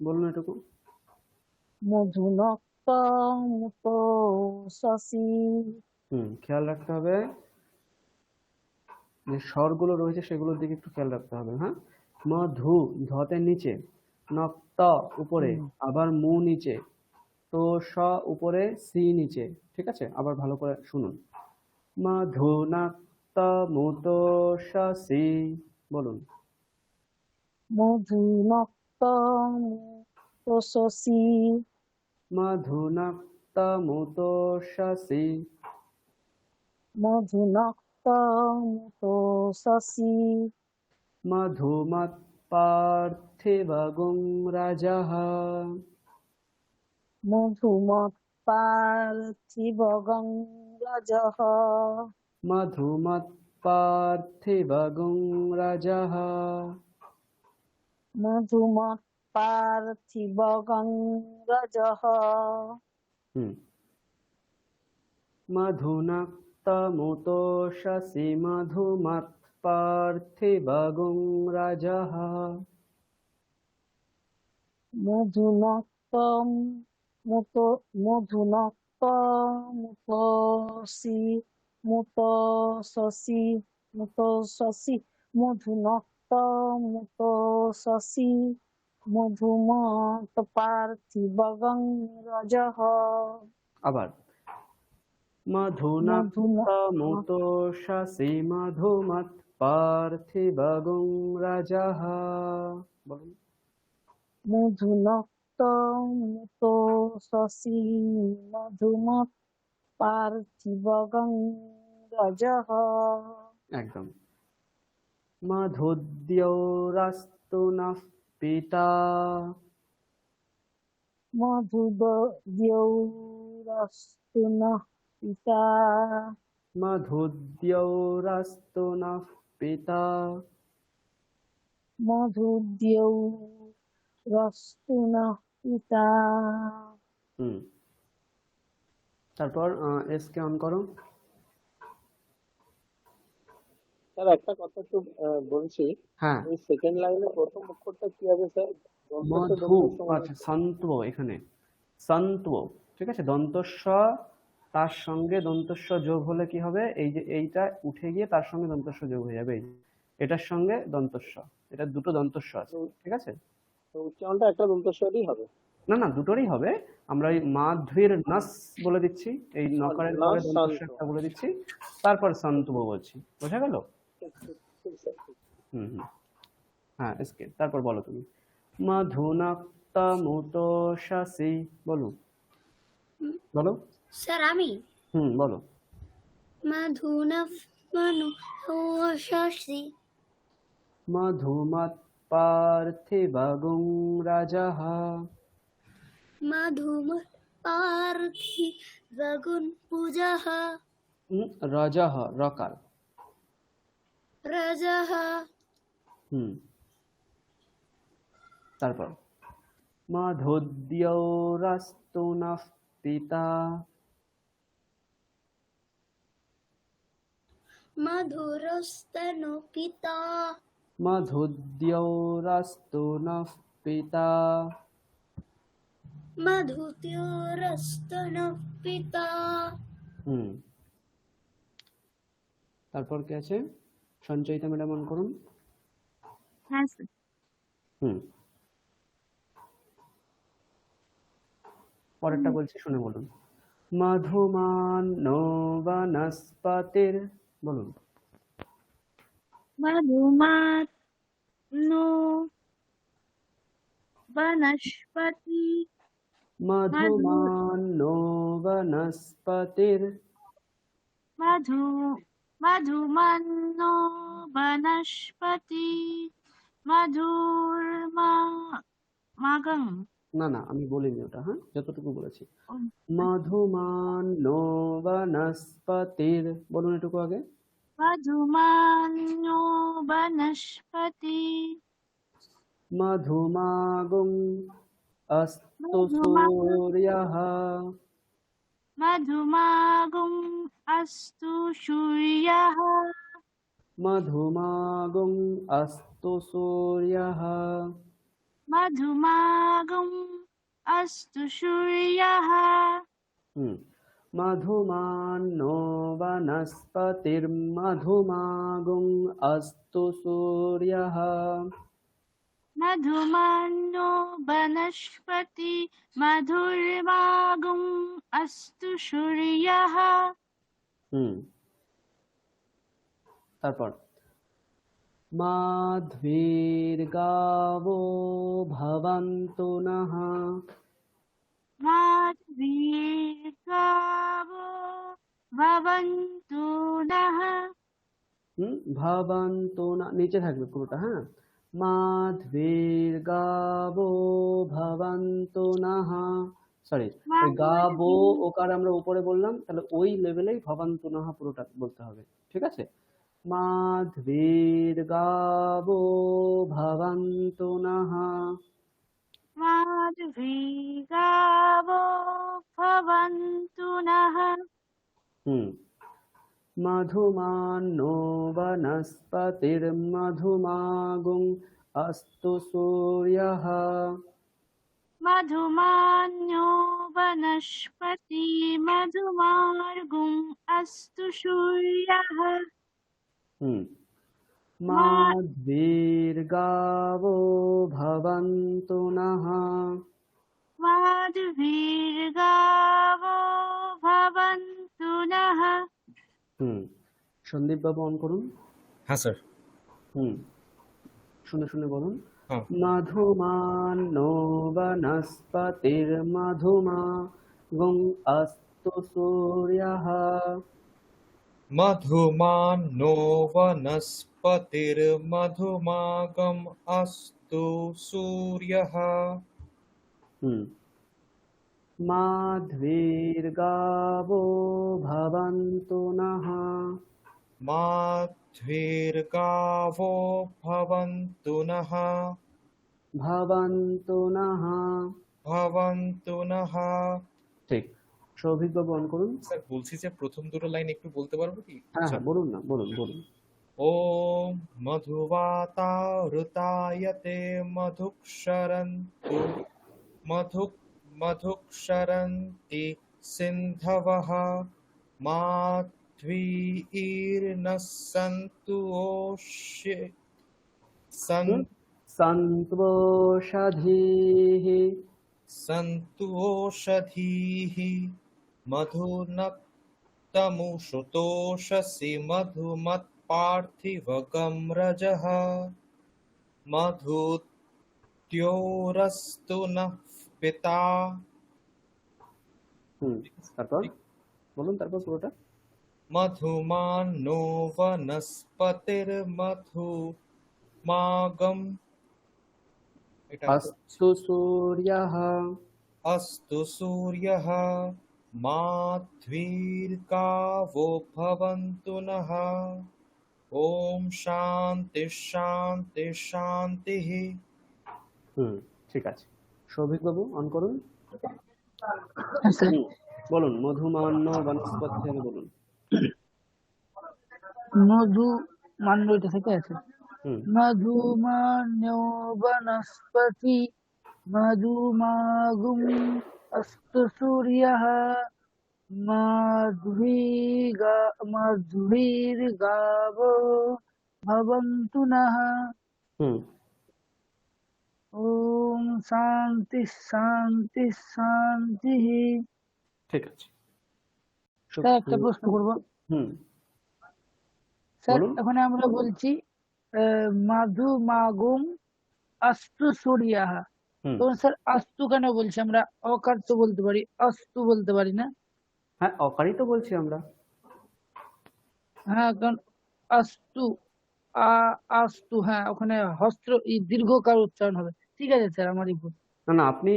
বলুন এটুকু। মধুনাক্তমুতোষসি। খেয়াল রাখতে হবে যে স্বরগুলো রয়েছে সেগুলোর দিকে একটু খেয়াল রাখতে হবে। হ্যাঁ, মধু ধতে নিচে, নক্ত উপরে, আবার মু নিচে, তো স উপরে, সি নিচে, ঠিক আছে? আবার ভালো করে শুনুন। মধুনাক্তমুতোষসি বলুন। মধুনক্তমুতোষসি মধুনাক্তমুতোষসি মধুনক্তমুতোষসি মধুমৎপার্থিবগুং রাজঃ মধুমৎপার্থিবগং রাজঃ মধুমৎপার্থিবগুং রাজঃ মধুমৎপার্থিবগং রাজঃ মধুনাক্তমুতোষসি মধুমৎপার্থিবগুং রাজঃ মধুনক্তমুতোষসি মুতোষসি মুতোষসি মধুনক্তমুতোষসি মধুমৎপার্থিবগং রাজঃ আবার মধুনাক্তমুতোষসি মধুমৎপার্থিবগুং রাজঃ বলুন। মধুনক্তমুতোষসি মধুমৎপার্থিবগং রাজঃ একদম। মধুদ্যৌরাস্তু নঃ পিতা মধুদ্যৌরাস্তু নঃ পিতা মধুদ্যৌরাস্তু নঃ পিতা মধুদ্যৌরাস্তু নঃ পিতা। তারপর এস কে অন করো। স্যার একটা কথা একটু বলছি, হ্যাঁ, এই সেকেন্ড লাইনের প্রথম অক্ষরটা কি হবে স্যার? মধু, আচ্ছা সন্ত্ব, এখানে সন্ত্ব, ঠিক আছে। দন্তস্ব তার সঙ্গে দন্তস্ব যোগ হলে কি হবে, এই যে এইটা উঠে গিয়ে তার সঙ্গে দন্তস্ব যোগ হয়ে যাবে, এই যে এটার সঙ্গে দন্তস্ব, এটা দুটো দন্তস্ব আছে, ঠিক আছে। তো উচ্চারণটা একটা দন্তস্বরই হবে? না না, দুটোরই হবে। আমরা এই মাধুরীর নাস বলে দিচ্ছি, এই নকারের পরে দন্তস্ব একটা বলে দিচ্ছি, তারপর সন্তুব বলছি, বোঝা গেল? হ্যাঁ, এসকে তারপর বলো তুমি। মধুনাক্তমুতোষসি, বলো বলো স্যার আমি বলো। মধুনক্তমুতোষসি মধুমৎপার্থিবগুং রাজঃ মধুমৎপার্থিবগুং পূজঃ রাজঃ, রকার রাজঃ তারপর মধুদ্যৌরাস্তু নঃ পিতা মধুরস্তনু পিতা মধুদ্যৌরাস্তু নঃ পিতা মধুদ্যৌরাস্তনু পিতা। তারপর কি আছে, সঞ্চয়িতা ম্যাডাম অন করুন। হ্যাঁ স্যার। পরেরটা বলছি, শুনে বলুন। মধুমানো বনস্পতির, বলুন। মধুমানো বনস্পতি মধুমানো বনস্পতির মধুমানো বনস্পতি মধুর্মাগং। না না, আমি বলিনি ওটা, হ্যাঁ, যতটুকু বলেছি। মধুমানো বনস্পতির, বলুন এটুকু আগে। মধুমানো বনস্পতি মধুমাগুং অস্তু সূর্যঃ মধুমাগুং অস্তু সূর্যঃ মধুমাগুং অস্তু সূর্যঃ মধুমাগুং অস্তু সূর্যঃ মধুমানো বনস্পতির মধুমাগুং অস্তু সূর্যঃ মধুমানো বনস্পতি মধুর্মাগুং অস্তু সূর্যঃ। তারপর মাধ্বীর্গাবো ভবন্তু নঃ। মাধবীর্গাবো ভবন্তু নঃ। ভবন্তু না, নিচে থাকবে পুরোটা, হ্যাঁ। মাধ্বীর্গাবো ভবন্তু নঃ। সরি, ওই গাবো ওকার আমরা উপরে বললাম, তাহলে ওই লেভেলেই ভবন্তু নঃ পুরোটা বলতে হবে, ঠিক আছে। মাধ্বীর্গাবো ভবন্তু নঃ। মাধবীর্গাবো ভবন্তু নঃ। মধুমানো বনস্পতির্মধুমাগুং अस्तु सूर्यः। मधुमान्यो वनस्पति मधुमार्गुम् अस्तु सूर्यः। माध्वीर्गावो भवन्तु नः। माध्वीर्गावो भवन्तु नः। সন্দীপ বাবু অন করুন। হ্যাঁ স্যার। শুনে শুনে বলুন। হ্যাঁ। মধুমানো বনস্পতির্মধুমাগুং अस्तु सूर्यः। मधुमानो वनस्पतिर्मधुमागम अस्तु सूर्यः। माध्वीर्गावो भवन्तु नः। माध्वीर्गावो भवन्तु नः। भवन्तु नः। भवन्तु नः। ঠিক। সৌভিক বাবু অন করুন। স্যার বলছি যে প্রথম দুটো লাইন একটু বলতে পারবো কি? হ্যাঁ হ্যাঁ বলুন না, বলুন বলুন। ওম মধুবাতারুতায়তে মধুক্ষরন্তু মধুক্ষরন্তি সিন্ধবঃ মাধ্বীর্নঃসন্তু सन्तोषधीः। सन्तु ओषधीः मधुनक्तमुषुतोषसि मधुमत्पार्थिवगं रजः मधुद्योरस्तु नः पिता। তারপর বলুন, তারপর পুরোটা। मधुमानो वनस्पतिर्मधुमागम अस्तु सूर्यः। अस्तु सूर्यः माध्वीर्गावो भवन्तु नः। ओम शांति शांति शांतिः। ঠিক আছে। সৌভিক বাবু অন করুন। বলুন মধুমান্য বনস্পতি থেকে বলুন। মধুমান্য এটা থেকে আছে। মধুমান্য বনস্পতি মধুমাগুম অস্তু সূর্যঃ মাধ্বীর্গাবো ভবন্তু নঃ। ওম শান্তি শান্তি শান্তি। ঠিক আছে। স্যার একটা প্রশ্ন করবো। স্যার এখন আমরা বলছি মাধুমাগুম অস্তু সূর্যঃ, তখন স্যার অস্তু কেন বলছি আমরা? অকার তো বলতে পারি, অস্তু বলতে পারি না? হ্যাঁ অকারই তো বলছি আমরা। হ্যাঁ কারণ অস্তু আস্তু, হ্যাঁ ওখানে হস্ত্র দীর্ঘকার উচ্চারণ হবে। ঠিক আছে স্যার, আমারই ভুল। না না, আপনি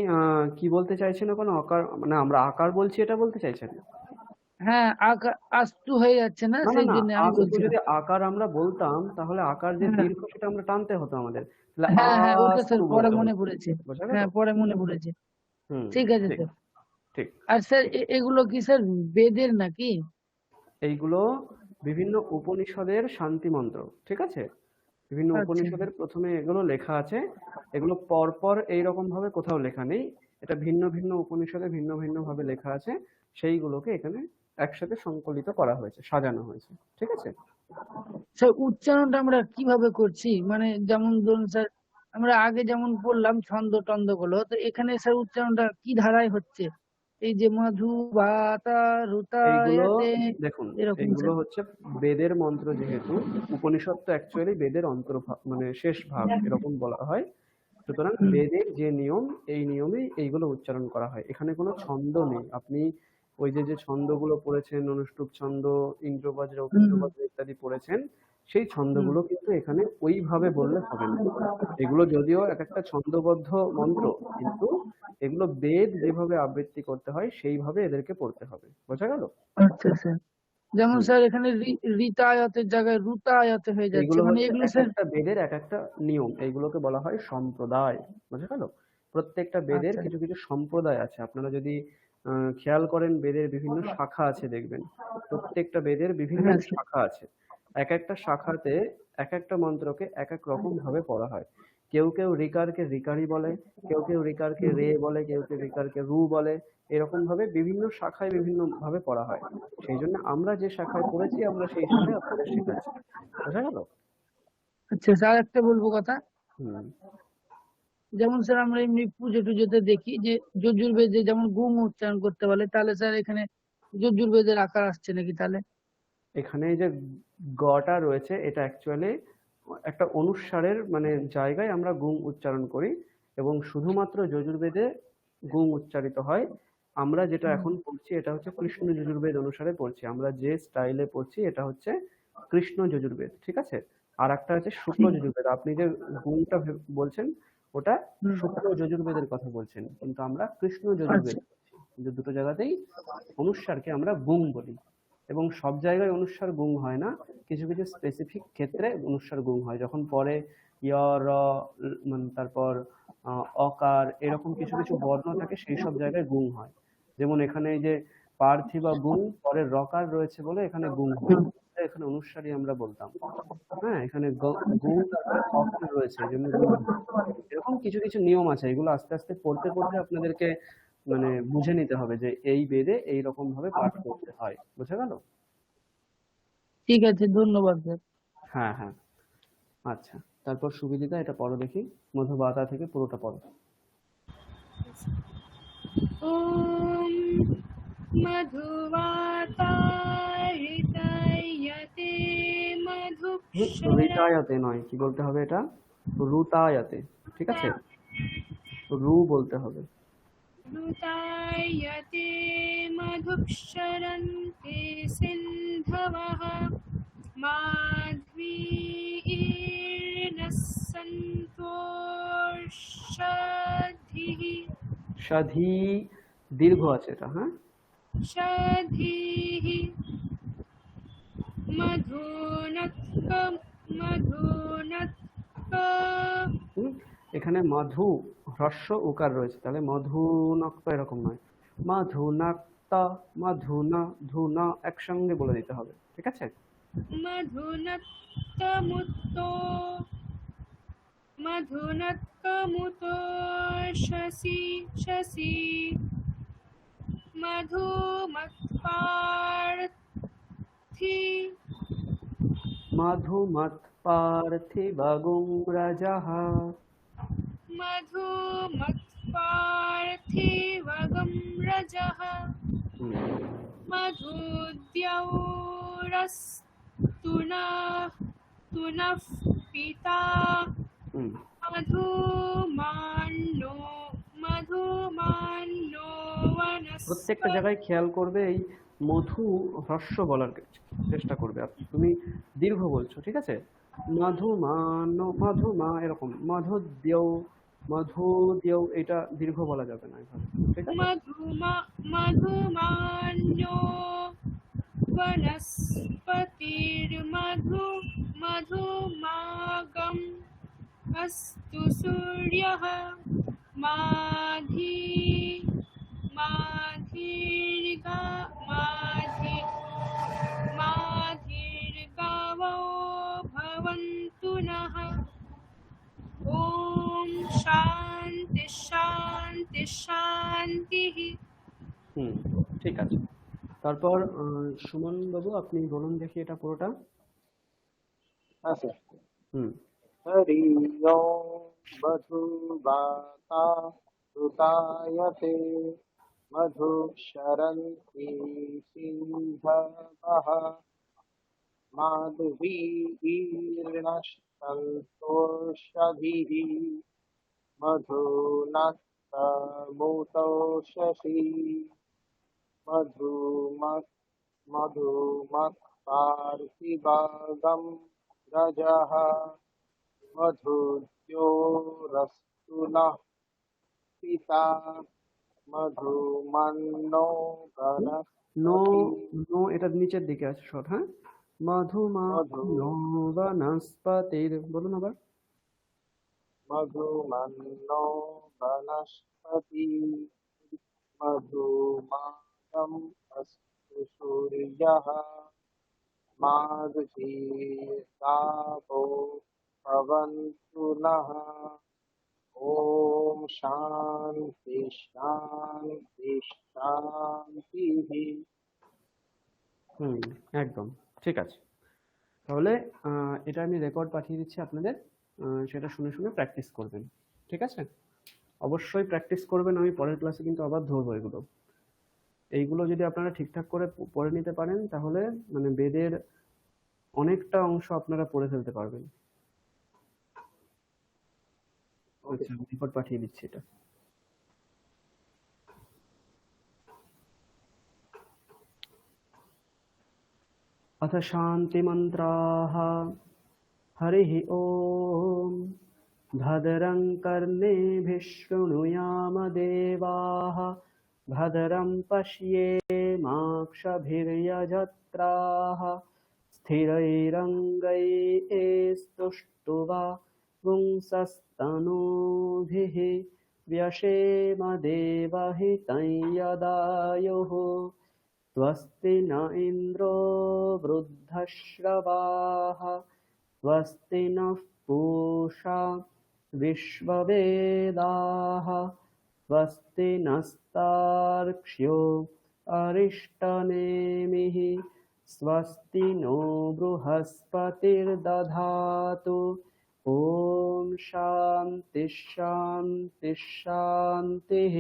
কি বলতে চাইছেন ওখানে? অকার মানে আমরা আকার বলছি এটা বলতে চাইছেন? হ্যাঁ আস্তু হয়ে যাচ্ছে না, সেই জন্য আমি বলছি। যদি আকার আমরা বলতাম তাহলে আকার যে দীর্ঘ সেটা আমরা টানতে হতো আমাদের। হ্যাঁ হ্যাঁ ওটা স্যার পরে মনে পড়েছে। হ্যাঁ পরে মনে পড়েছে। ঠিক আছে স্যার। ঠিক। আর স্যার এগুলো কি স্যার বেদের নাকি? এইগুলো বিভিন্ন উপনিষদের শান্তি মন্ত্র, ঠিক আছে। বিভিন্ন উপনিষদের প্রথমে এগুলো লেখা আছে, এগুলো পরপর এইরকম ভাবে কোথাও লেখা নেই, এটা ভিন্ন ভিন্ন উপনিষদে ভিন্ন ভিন্ন ভাবে লেখা আছে, সেইগুলোকে এখানে একসাথে সংকলিত করা হয়েছে, সাজানো হয়েছে, ঠিক আছে। স্যার উচ্চারণটা আমরা কিভাবে করছি? মানে যেমন ধরুন স্যার আমরা আগে যেমন পড়লাম ছন্দ টন্দ গুলো, তো এখানে স্যার উচ্চারণটা কি ধারায় হচ্ছে এই যে মধু বাতা এইগুলো রুতায়াতে, দেখুন, এরকম এইগুলো স্যার। হচ্ছে বেদের মন্ত্র, যেহেতু উপনিষদ তো অ্যাকচুয়ালি বেদের অন্তর্ভাগ, মানে শেষ ভাগ এরকম বলা হয়। সুতরাং হুম, বেদের যে নিয়ম, এই নিয়মেই এইগুলো উচ্চারণ করা হয়। এখানে কোনো ছন্দ নেই। আপনি ওই যে যে ছন্দগুলো পড়েছেন, অনুষ্টুপ ছন্দ, ইন্দ্রবজ্র, হুম, উপেন্দ্রবজ্র ইত্যাদি পড়েছেন, সেই হুম, ছন্দগুলো কিন্তু এখানে ওইভাবে বললে হবে না। এগুলো যদিও এক একটা ছন্দবদ্ধ মন্ত্র, কিন্তু এগুলো বেদ যেভাবে আবৃত্তি করতে হয় সেইভাবে এদেরকে পড়তে হবে। বোঝা গেল? আচ্ছা স্যার। যেমন হুম। স্যার এখানে রিতায়াতের জায়গায় রুতায়াতে হয়ে যাচ্ছে, এইগুলো মানে হচ্ছে এগুলো এক স্যার। একটা বেদের এক একটা নিয়ম, এইগুলোকে বলা হয় সম্প্রদায়। বোঝা গেল? প্রত্যেকটা বেদের আচ্ছা। কিছু কিছু সম্প্রদায় আছে। আপনারা যদি খেয়াল করেন, বেদের বিভিন্ন শাখা আছে দেখবেন। প্রত্যেকটা বেদের বিভিন্ন হ্যাঁ স্যার। শাখা আছে। এক একটা শাখাতে এক একটা মন্ত্রকে এক এক রকম ভাবে পড়া হয়। কেউ কেউ রিকারকে রিকারি বলে, কেউ কেউ রিকারকে রে বলে, কেউ কেউ রিকারকে রু বলে। এরকম ভাবে বিভিন্ন শাখায় বিভিন্ন ভাবে পড়া হয়। সেই জন্য আমরা যে শাখায় পড়েছি, আমরা সেই শাখায় আপনাদের শেখাচ্ছি। বোঝা গেল? আচ্ছা স্যার, একটা বলবো কথা। হুম। যেমন স্যার আমরা এমনি পুজো টুজোতে দেখি যে যজুর্বেদে যেমন গুম উচ্চারণ করতে বলে, তাহলে স্যার এখানে যজুর্বেদের আকার আসছে নাকি তাহলে? এখানে এই যে গটা রয়েছে, এটা অ্যাকচুয়ালি একটা অনুস্বারের মানে জায়গায় আমরা গুং উচ্চারণ করি, এবং শুধুমাত্র যজুর্বেদে গুং উচ্চারিত হয়। আমরা যেটা এখন পড়ছি এটা হচ্ছে কৃষ্ণ যজুর্বেদ অনুসারে পড়ছি। আমরা যে স্টাইলে পড়ছি এটা হচ্ছে কৃষ্ণ যজুর্বেদ, ঠিক আছে? আর একটা আছে শুক্ল ঠিক। যজুর্বেদ। আপনি যে গুণটা বলছেন, ওটা হুম, শুক্ল যজুর্বেদের কথা বলছেন, কিন্তু আমরা কৃষ্ণ আচ্ছা। যজুর্বেদ বলছি। কিন্তু দুটো জায়গাতেই অনুস্বারকে আমরা গুং বলি। এবং সব জায়গায় অনুস্বার গুং হয় না, কিছু কিছু স্পেসিফিক ক্ষেত্রে অনুস্বার গুং হয়, যখন পরে য় র মানে তারপর অকার এরকম কিছু কিছু বর্ণ থাকে, সেই সব জায়গায় গুং হয়। যেমন এখানে এই যে পার্থিবা গুং, পরে রকার রয়েছে বলে এখানে গুং হয়। হুম, এখানে অনুস্বারী আমরা বলতাম। হ্যাঁ, এখানে গুং তারপরে অকার রয়েছে, এই জন্য গুং হয়। এরকম কিছু কিছু নিয়ম আছে, এগুলো আস্তে আস্তে পড়তে পড়তে আপনাদেরকে মানে বুঝে নিতে হবে যে এই বেদে এই রকম ভাবে পাঠ করতে হয়। বুঝা গেল? ঠিক আছে, ধন্যবাদ স্যার। হ্যাঁ, হ্যাঁ। আচ্ছা, তারপর সুবিদিতা এটা পড়ো দেখি, মধুবাতা থেকে পুরোটা পড়ো। ওম মধুবাতারিতায়তে মধুক্ষরা রিতায়াতে নয়, কি বলতে হবে এটা? রুতায়াতে। ঠিক আছে? রু বলতে হবে। ऋतायते मधुक्षरन्ते सिन्धवः माध्वीर्नः सन्तोषधिः সাধি দীর্ঘ আছে এটা, হ্যাঁ? शधिः मधुनत्क मधुनत्क এখানে মাধু হ্রস্ব উকার রয়েছে, তাহলে মধুনক্ত এরকম নয়, মাধুনাক্তা, মাধুনা, ধুনা একসঙ্গে বলে দিতে হবে। ঠিক আছে? मधुनत्कमुतो मधुनत्कमुतो शशि शशि मधुमत्पार्थि मधुमत् पार्थिवगुं रजः। मधुमत्पार्थिवगं रजः मधुद्यौरस्तुनः पिता मधुमान्नो मधुमान्नो প্রত্যেকটা वनस्पति জায়গায় খেয়াল করবে, এই মধু হ্রস্ব বলার চেষ্টা করবে। তুমি দীর্ঘ বলছো, ঠিক আছে? মধুমান, মধুমা এরকম, মধুদ্যৌ, মধুদ্যৌ এটা দীর্ঘ বলা যাবে না এভাবে। ঠিক আছে? मधुमान्यो वनस्पतिर्मधु मधुमागम् अस्तु सूर्यः माधि माधिर्गा माधि माधिर्गावो भवन्तु नः ॐ शान्ति शान्ति शान्तिः। ঠিক আছে। তারপর সুমন বাবু আপনি বলুন দেখি এটা পুরোটা। হ্যাঁ স্যার। হুম। হরি ওম মধুবাতা রুতায়তে मधुक्षरन्ति सिन्धवः माधवीर्नस्तन्तोषधिः मधुनक्तमुतोषसी मधुमत्पार्थिवागं रजः मधुद्योरस्तु नः पिता मधुमन्नो নো বনস্পতি নো এটা নিচের দিকে আছে শর্ট, হ্যাঁ। মধুমা মধু নো বনস্পতির, বলুন আবার। मधुमन्नो वनस्पति मधुमागम् अस्तु सूर्यः माधुर्यतापो भवन्तु नः ॐ शान्ति शान्ति शान्तिः একদম ঠিক আছে। তাহলে এটা আমি রেকর্ড পাঠিয়ে দিচ্ছি আপনাদের, সেটা শুনে শুনে প্র্যাকটিস করবেন, ঠিক আছে? অবশ্যই প্র্যাকটিস করবেন, আমি পরের ক্লাসে কিন্তু আবার ধরবো এগুলো। এইগুলো যদি আপনারা ঠিকঠাক করে পড়ে নিতে পারেন তাহলে মানে বেদের অনেকটা অংশ আপনারা পড়ে ফেলতে পারবেন। আচ্ছা, আমি রেকর্ড পাঠিয়ে দিচ্ছি এটা। अथ शान्तिमन्त्राः। हरिः ॐ। भद्रं कर्णेभिः शृणुयाम देवाः, भद्रं पश्येमाक्षभिर्यजत्राः, स्थिरैरङ्गैस्तुष्टुवा पुंसस्तनूभिः, व्यशेम देवहितं यदायुः। स्वस्ति न इन्द्रो वृद्धश्रवाः, स्वस्ति नः पूषा विश्ववेदाः, स्वस्ति नस्तार्क्ष्यो अरिष्टनेमिः, स्वस्ति नो बृहस्पतिर्दधातु। ॐ शान्ति शान्ति शान्तिः।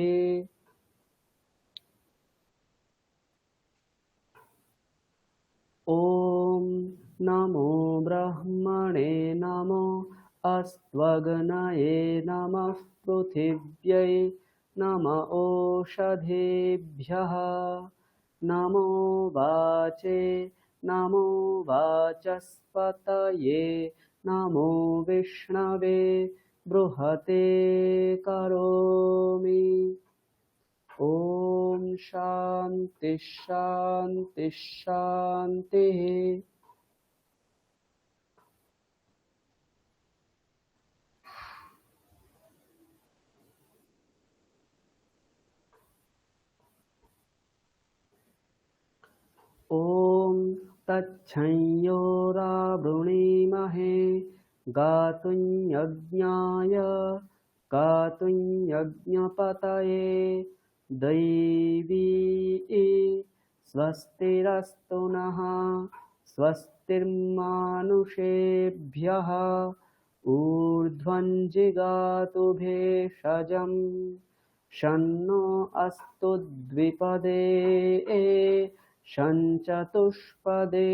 ॐ नमो ब्रह्मणे नमो अस्त्वग्नये नमः पृथिव्यै नम ओषधेभ्यः नमो वाचे नमो वाचस्पतये नमो विष्णवे बृहते करोमि। ॐ शान्ति शान्ति शान्तिः। ॐ तच्छंयोरावृणीमहे गातुं यज्ञपतये दैवी स्वस्तिरस्तु नः स्वस्तिर्मानुषेभ्यः ऊर्ध्वं जिगातु भेषजं शन्नो अस्तु द्विपदे शञ्चतुष्पदे।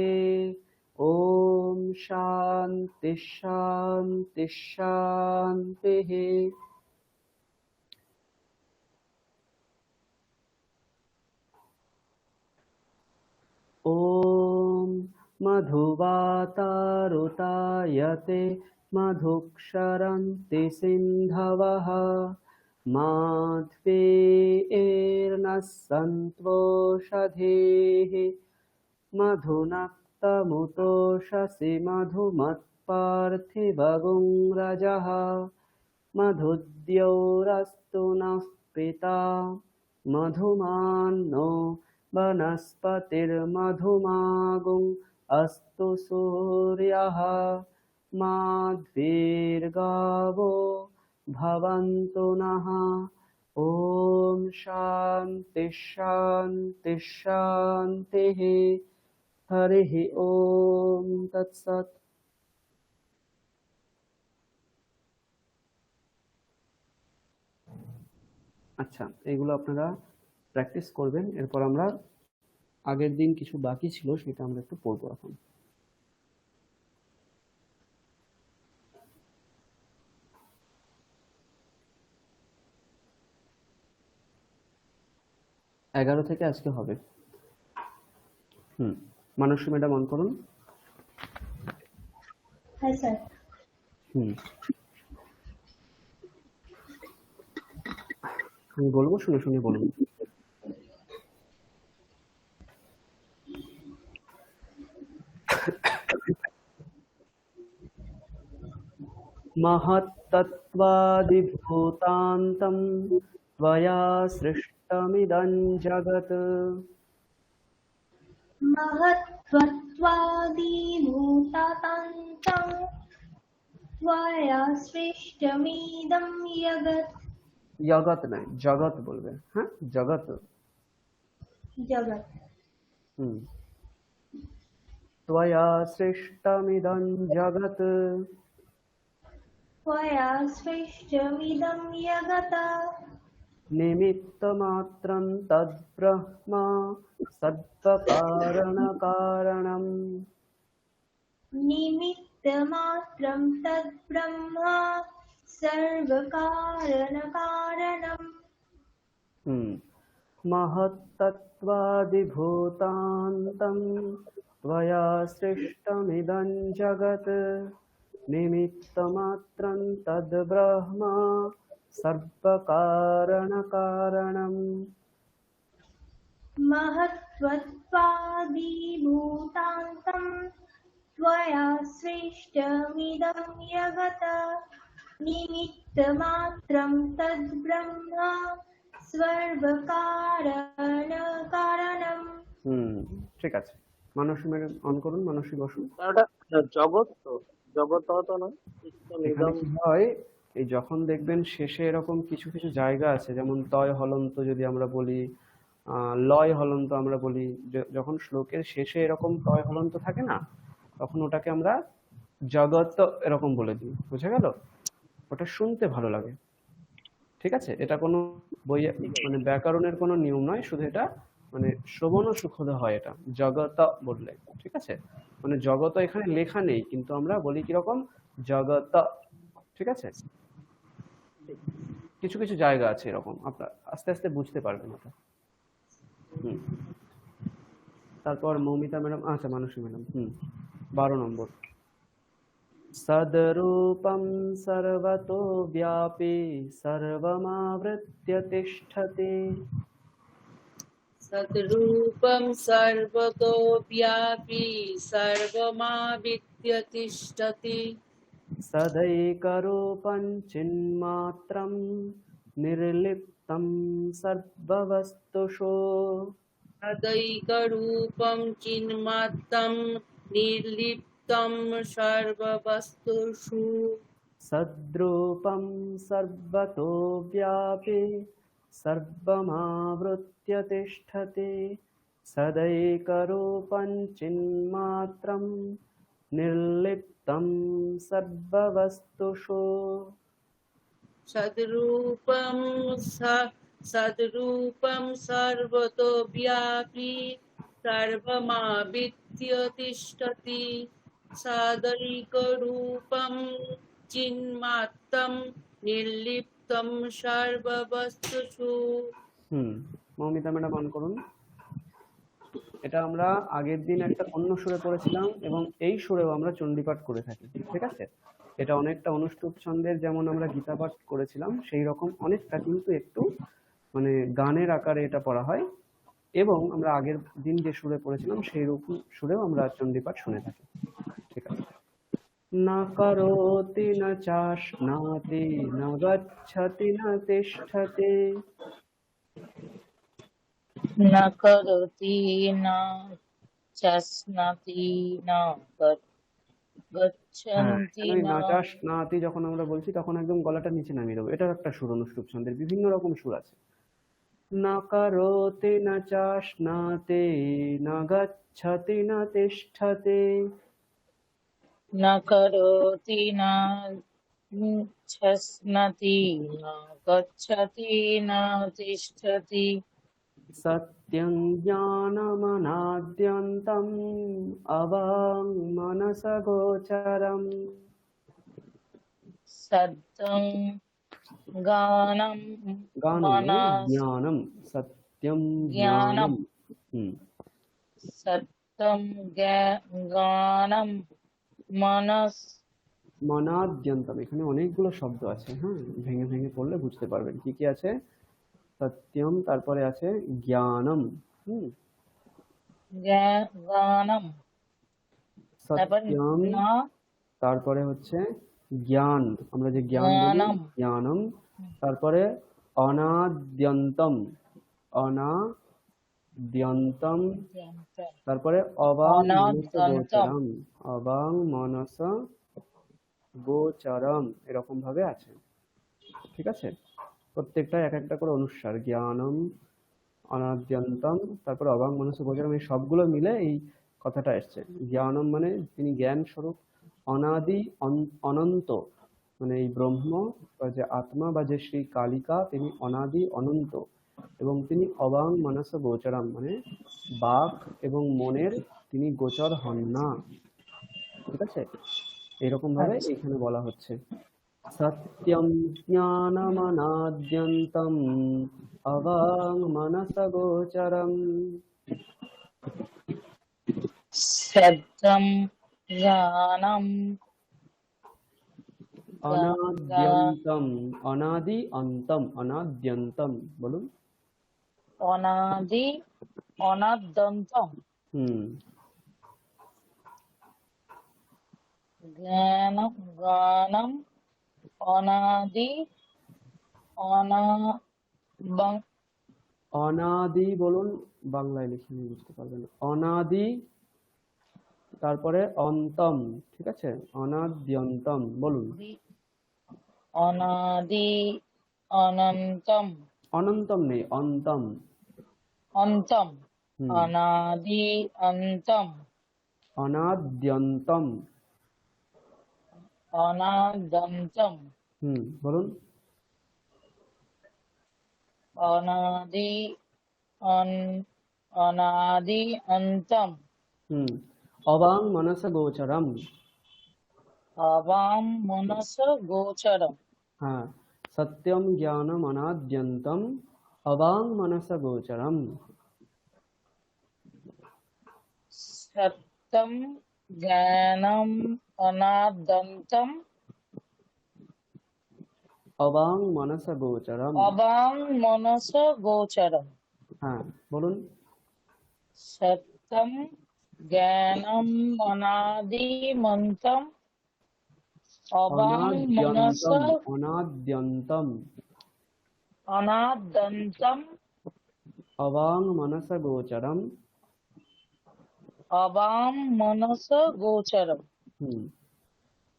ॐ शान्ति शान्ति शान्तिः। ॐ मधुवातारुतायते मधुक्षरन्ति सिन्धवः माध्वेर्नः सन्त्वोषधीः मधुनक्तमुतोषसि मधुमत्पार्थिवगुं रजः मधुद्योरस्तु नः पिता मधुमान्नो वनस्पतिर्मधुमागुं अस्तु सूर्यः माध्वीर्गावो भवन्तु नः। ॐ शान्ति शान्ति शान्तिः। हरिः ॐ तत्सत्। আচ্ছা, এগুলো আপনারা প্র্যাকটিস করবেন। এরপর আমরা আগের দিন কিছু বাকি ছিল সেটা আমরা একটু পড়বো এখন। এগারো থেকে আজকে হবে। মানসী ম্যাডাম অন করুন। হ্যাঁ স্যার। আমি বলবো, শুনে শুনে বলুন। महत्तत्त्वादिभूतान्तं त्वया सृष्टमिदं जगत्। महत्त्वत्वादिभूतान्तं त्वया सृष्टमिदं जगत्। जगत नहीं, जगत बोलबे। हाँ, जगत जगत्। त्वया सृष्टमिदं जगत्। त्वया सृष्टमिदं जगत्। निमित्तमात्रं तद्ब्रह्म सत्त्वकारणकारणम्। निमित्तमात्रं तद्ब्रह्म सर्वकारणकारणम्। महत्तत्त्वादिभूतान्तं त्वया सृष्टमिदं जगत्। निमित्तमात्रं तद्ब्रह्म सर्वकारणकारणम्। महत्त्वत्वादिभूतान्तं त्वया सृष्टमिदं जगत्। निमित्तमात्रं तद्ब्रह्म सर्वकारणकारणम्। ঠিক আছে, মানসী ম্যাডাম অন করুন। মানসী বসুন। জগৎ তো জগৎ তো নয়। এখানে কি হয়, এই যখন দেখবেন শেষে এরকম কিছু কিছু জায়গা আছে, যেমন তয় হলন্ত যদি আমরা বলি, লয় হলন্ত আমরা বলি, যখন শ্লোকের শেষে এরকম তয় হলন্ত থাকে না, তখন ওটাকে আমরা জগৎ এরকম বলে দিই। বুঝে গেল? ওটা শুনতে ভালো লাগে। ঠিক আছে, এটা কোনো বই মানে ব্যাকরণের কোনো নিয়ম নয়, শুধু এটা মানে শ্রবণ ও সুখদ হয় এটা জগত বললে। ঠিক আছে, মানে জগত এখানে লেখা নেই, কিন্তু আমরা বলি কিরকম জগত। ঠিক আছে, কিছু কিছু জায়গা আছে এরকম, আপনার আস্তে আস্তে বুঝতে পারবেন ওটা। তারপর মৌমিতা ম্যাডাম, আচ্ছা মানসী ম্যাডাম 12 নম্বর। सद्रूपं सर्वतो व्यापी सर्वमावृत्य तिष्ठति। सद्रूपं सर्वतो व्यापी सर्वमावृत्य तिष्ठति। सदैकरूपं चिन्मात्रं निर्लिप्तं सर्ववस्तुषु। सदैकरूपं चिन्मात्रं निर्लिप्तं सर्ववस्तुषु। सद्रूपं सर्वतो व्यापी सर्वमावृत्य तिष्ठति। सदैकरूपं चिन्मात्रं निर्लिप्तं सर्ववस्तुषु। सद्रूपं सर्वतो व्यापी सर्वमावृत्य तिष्ठति। सदैकरूपं चिन्मात्रं निर्लिप्तं सर्ववस्तुषु। মৌমিতা ম্যাডাম অন করুন। এটা আমরা আগের দিন একটা অন্য সুরে পড়েছিলাম এবং এই সুরেও আমরা চণ্ডীপাঠ করে থাকি। ঠিক আছে, এটা অনেকটা অনুষ্টুপ ছন্দের যেমন আমরা গীতা পাঠ করেছিলাম সেই রকম অনেকটা, কিন্তু একটু মানে গানের আকারে এটা পড়া হয়, এবং আমরা আগের দিন যে সুরে পড়েছিলাম সেই রকম সুরেও আমরা চণ্ডীপাঠ শুনে থাকি। ঠিক আছে, না করোতি না চাষ্নাতি না গচ্ছতি না তিষ্ঠতি। न करोति न चस्नाति न गच्छन्ति না চাষ্নাতি যখন আমরা বলছি তখন একদম গলাটা নিচে নামিয়ে দেবো। এটার একটা সুর অনুষ্টুপ ছন্দের বিভিন্ন রকম সুর আছে। না করোতি না চাষ্নাতি না গচ্ছতি না তিষ্ঠতি। न करोति न चस्नाति न गच्छति न तिष्ठति। सत्यं ज्ञानमनाद्यन्तम् अवाङ्मनसगोचरम् सत्यं गानं गानं नहीं, मनस ज्ञानम सत्यम ज्ञानं ज्ञानम सत्यं গানম মানস মনাদ্যন্তম। এখানে অনেকগুলো শব্দ আছে, হ্যাঁ, ভেঙে ভেঙে পড়লে বুঝতে পারবেন কি কি আছে। সত্যম, তারপরে আছে জ্ঞানম, গানম, তারপর সত্যম, না তারপরে হচ্ছে জ্ঞান, আমরা যে জ্ঞান বলি জ্ঞানম জ্ঞানম, তারপরে অনাদ্যন্তম, অনাদ্যন্তম, তারপরে অবাং মনস অনাদ্যন্তম গোচরম, অবাং মনস গোচরম, এরকম ভাবে আছে, ঠিক আছে। প্রত্যেকটা এক একটা করে অনুস্বার, জ্ঞানম, অনাদ্যন্তম, তারপরে অবাং মনস গোচরম, এই সবগুলো মিলে এই কথাটা এসছে। জ্ঞানম মানে তিনি জ্ঞান স্বরূপ, অনাদি অনন্ত মানে এই ব্রহ্ম বা যে আত্মা বা যে শ্রী কালিকা তিনি অনাদি অনন্ত, এবং তিনি অবাং মানস গোচরম মানে বাক এবং মনের তিনি গোচর হন না, ঠিক আছে। এরকম ভাবে আচ্ছা এখানে বলা হচ্ছে সত্যম জ্ঞানমনাদ্যন্তম অবাং মানস গোচরম। সত্যম গানম অনাদ্যন্তম, অনাদি অন্তম, অনাদ্যন্তম বলুন। অনাদি অনাদ্যন্তম গানম গানম অনাদি অনাদি বলুন, বাংলায় লিখে নিয়ে বুঝতে পারবেন। অনাদি, তারপরে অন্তম, ঠিক আছে, অনাদ্যন্তম বলুন। অনাদি অনন্তম অনন্তম নেই, অন্তম। অন্তম অনাদি অন্তম অনাদ্যন্তম অনাদ্যন্তম বলুন। অনাদি অনাদি অন্তম অবাং মনস গোচরম। অবাম মনস গোচরম। হ্যাঁ, সত্যম জ্ঞানম অনাদ্যন্তম অবাং মনস গোচরম। সত্যম জ্ঞানম অনাদ্যন্তম অবাং মনস গোচরম। অবাং মনস গোচরম। হ্যাঁ বলুন। সত্যম জ্ঞানম অনাদিমন্তম অবাং মনস অনাদ্যন্তম অনাদ্যন্তম অবাং মনস গোচরম। অবাং মনস গোচরম।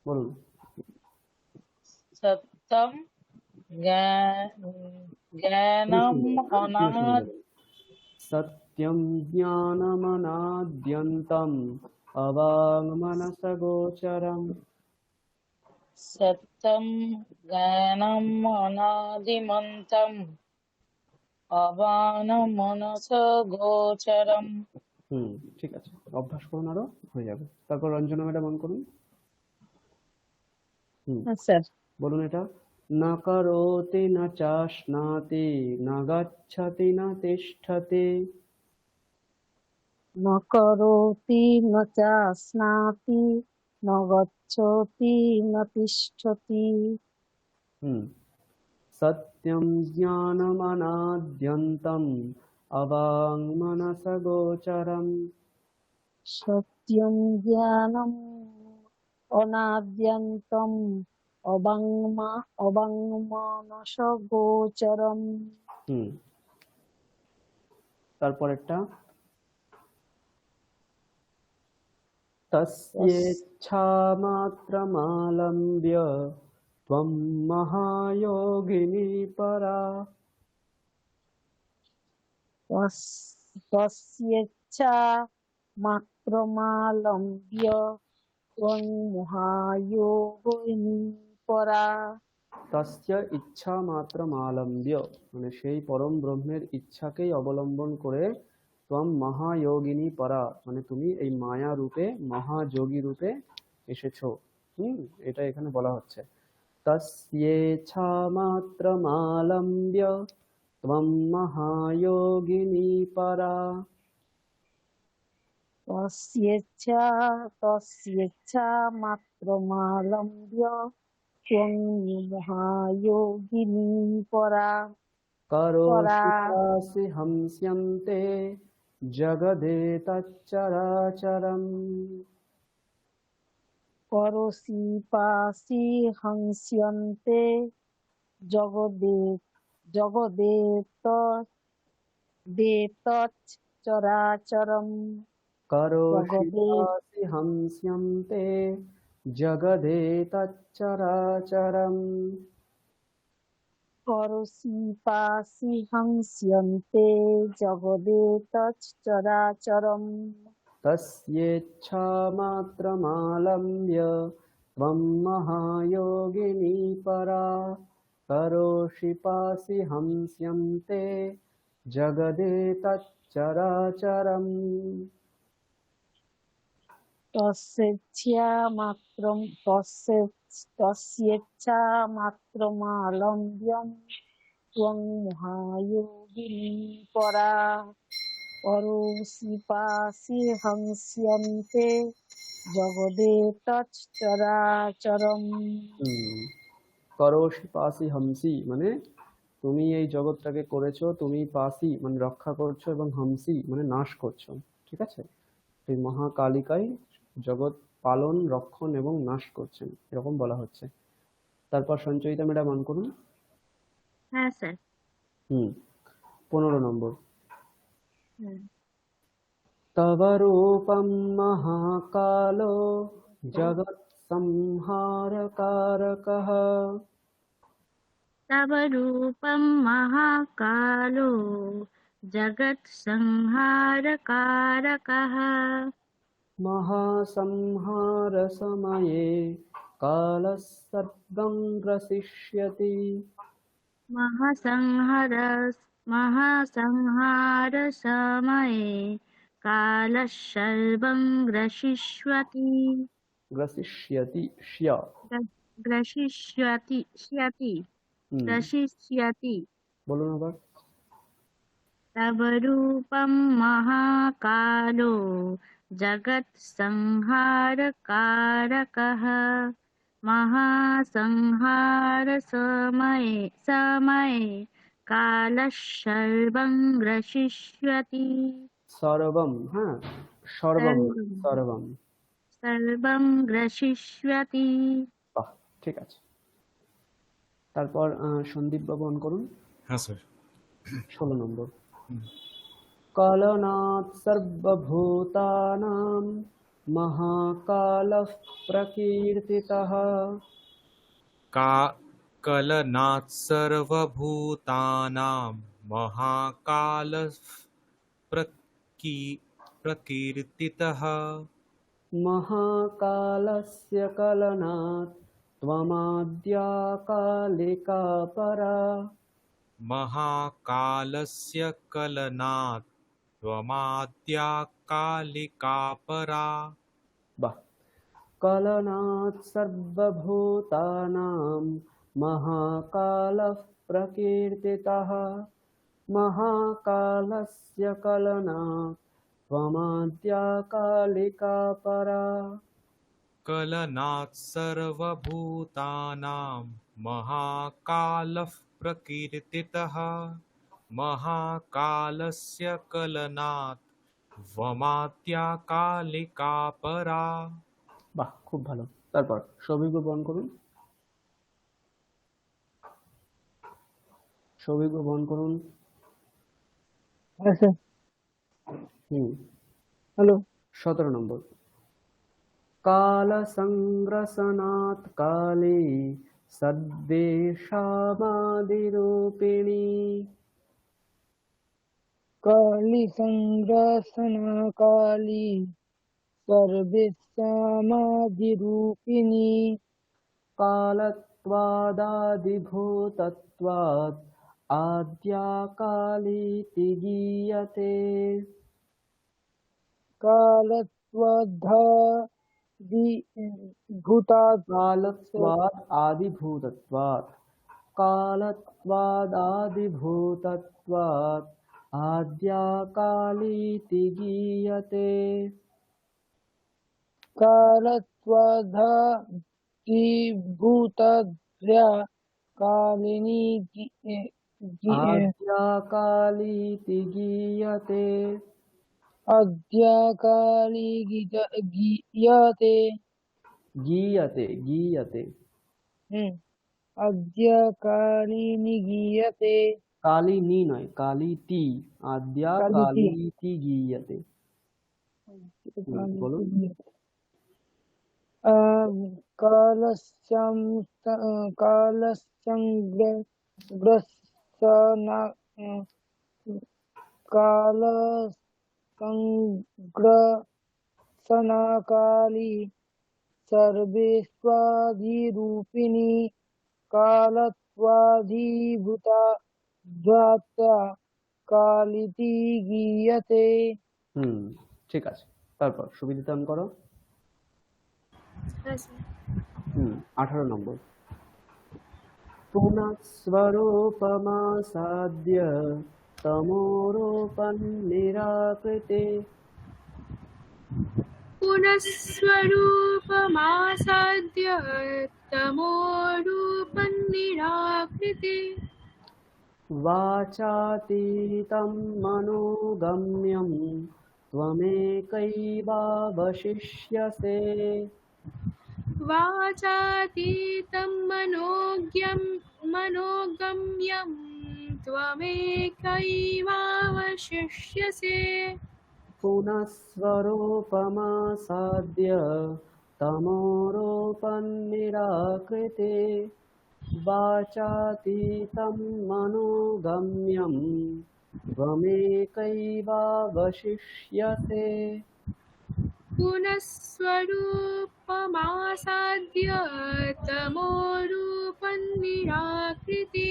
বলুন। সত্যম জ্ঞানম অনাদ সত্যম জ্ঞানমনাদ্যন্তম অবাং মনস গোচরম। সত্যম জ্ঞানম অনাদিমন্তম অবাং মনস গোচরম। ঠিক আছে, অভ্যাস করুন, আরো হয়ে যাবে। তারপর রঞ্জনা ম্যাডাম অন করুন। স্যার বলুন এটা। না করোতি না চাশনাতি না গচ্ছতি না তিষ্ঠতি। ন করোতি ন চাস্নাতি ন গচ্ছতি ন তিষ্ঠতি। সত্যম জ্ঞানমনাদ্যন্তম অবাং মনস গোচরম। সত্যম জ্ঞানম অনাদ্যন্তম অবাং মনস গোচরম। তারপরেরটা। তস্যেচ্ছামাত্রমালম্ব্য ত্বং মহাযোগিনী পরা। তস্যেচ্ছা মাত্রমালম্ব্য ত্বং মহাযোগিনী পরা। তস্য ইচ্ছা মাত্র আলম্ব্য, মানে সেই পরম ব্রহ্মের ইচ্ছাকেই অবলম্বন করে ত্বম মহাযোগিনী পরা, মানে তুমি এই মায়া রূপে মহাযোগী রূপে এসেছো। এটা এখানে বলা হচ্ছে। তস্যেচ্ছা মাত্র আলম্ব্য ত্বম মহাযোগিনী পরা। তস্যেচ্ছা মাত্রমালম্ব্য ত্বং মহাযোগিনী পরা। কरोषि হংস্যন্তে জগদেতচ্চরাচরम्। করোষি পাসি হংস্যন্তে জগদেতচ্চরাচরम्। কरोषি হংস্যন্তে জগদেতচ্চরাচরम्। করোষি পাসি হংস্যন্তে জগদেতচ্চরাচরम्। তস্যেচ্ছা মাত্রমালম্ব্য ত্বম মহাযোগিনী পরা। কरोषि পাসি হংস্যন্তে জগদেতচ্চরাচরम्। তস্যেচ্ছা মাত্রমালম্ব্যম ত্বং মহাযোগিনী পরা। করোষি পাসি হংস্যন্তে জগদেতচ্চরাচরम्। করোষি পাসি হংসি, মানে তুমি এই জগৎটাকে করেছো, তুমি পাসি মানে রক্ষা করছো, এবং হংসি মানে নাশ করছো। ঠিক আছে, এই মহাকালিকাই জগৎ পালন, রক্ষণ এবং নাশ করছেন, এরকম বলা হচ্ছে। তারপর সঞ্চয়িতা ম্যাডাম অন করুন। হ্যাঁ স্যার। 15 নম্বর। তব রূপম মহাকালো জগৎ সংহারকারকঃ। তব রূপম মহাকালো জগৎ সংহারকারকঃ। মহাসংহার সময়ে কালঃ সর্বং গ্রসিষ্যতি। মহাসংহার সময়ে কালঃ সর্বং গ্রসিষ্যতি। গ্রসিষ্যতি গ্রসিষ্যতি। বলুন আবার। তব রূপম মহাকালো জগৎ সংহারকারকঃ। মহাসংহার সময়ে কালঃ সর্বং গ্রসিষ্যতি। সর্বম, হ্যাঁ, সর্বম সর্বং গ্রসিষ্যতি। বাহ, ঠিক আছে। তারপর সন্দীপ বাবু অন করুন। হ্যাঁ স্যার। 16 নম্বর। কালনাৎ সর্বভূতানাং মহাকালঃ প্রকীর্তিতঃ। কলনাৎ সর্বভূতানাং মহাকালঃ প্রকীর্তিতঃ। মহাকালস্য কলনাৎ ত্বমাদ্যা কালিকা পরা। মহাকালস্য কলনাৎ ত্বমাদ্যা কালিকা পরা। বাহ। কলনাৎ সর্বভূতানাং মহাকালঃ প্রকীর্তিতঃ। মহাকালস্য কলনাৎ ত্বমাদ্যা কালিকা পরা। কলনাৎ সর্বভূতানাং মহাকালঃ প্রকীর্তিতঃ। মহাকালস্য কলনাৎ ত্বমাদ্যা কালিকা পরা। বাহ, খুব ভালো। তারপর সৌভিক বহন করুন। সৌভিক বহন করুন। হ্যালো। 17 নম্বর। কাল সংগ্রসনাৎ কালে সদ্দেশামাদিরূপিণী। কালি সংগ্রসনা কালী সর্বেশামাদিরূপিণী। কালত कालत्वादादिभूतत्वात् आद्याकालीति गीयते। कालत्वादादिभूतात् कालत्वाद् आदिभूतत्वात् कालत्वादादिभूतत्वात् आद्याकालीति गीयते। कालत्वादादिभूतद्भ्या कालिनी आद्याकालीति गीयते। अद्याकाली गीयते। गीयते गीयते अद्याकालिनी गीयते। कालिनी नय कालीति आद्याकालीति गीयते। बोलो। कालसंग्रसनाकाली सर्वेष्वाधिरूपिणी कालत्वाधिभूता ध्यात्वा कालिति गीयते। ঠিক আছে, তারপর সুবিদিতন করো। 18 নম্বর। পুনঃস্বরূপমাসাদ্য তমোরূপন্নিরাকৃতে। पुनस्वरूपमासाद्य तमोरूपन्निराकृते वाचातीतं मनोगम्यं त्वमेकैवावशिष्यसे। वाचातीतं मनोगम्यं त्वमेकैवावशिष्यसे। पुनःस्वरूपमासाद्य तमोरूपन्निराकृते वाचातीतं मनोगम्यं त्वमेकैवावशिष्यसे। पुनस्वरूपमासाद्य तमोरूपन्निराकृते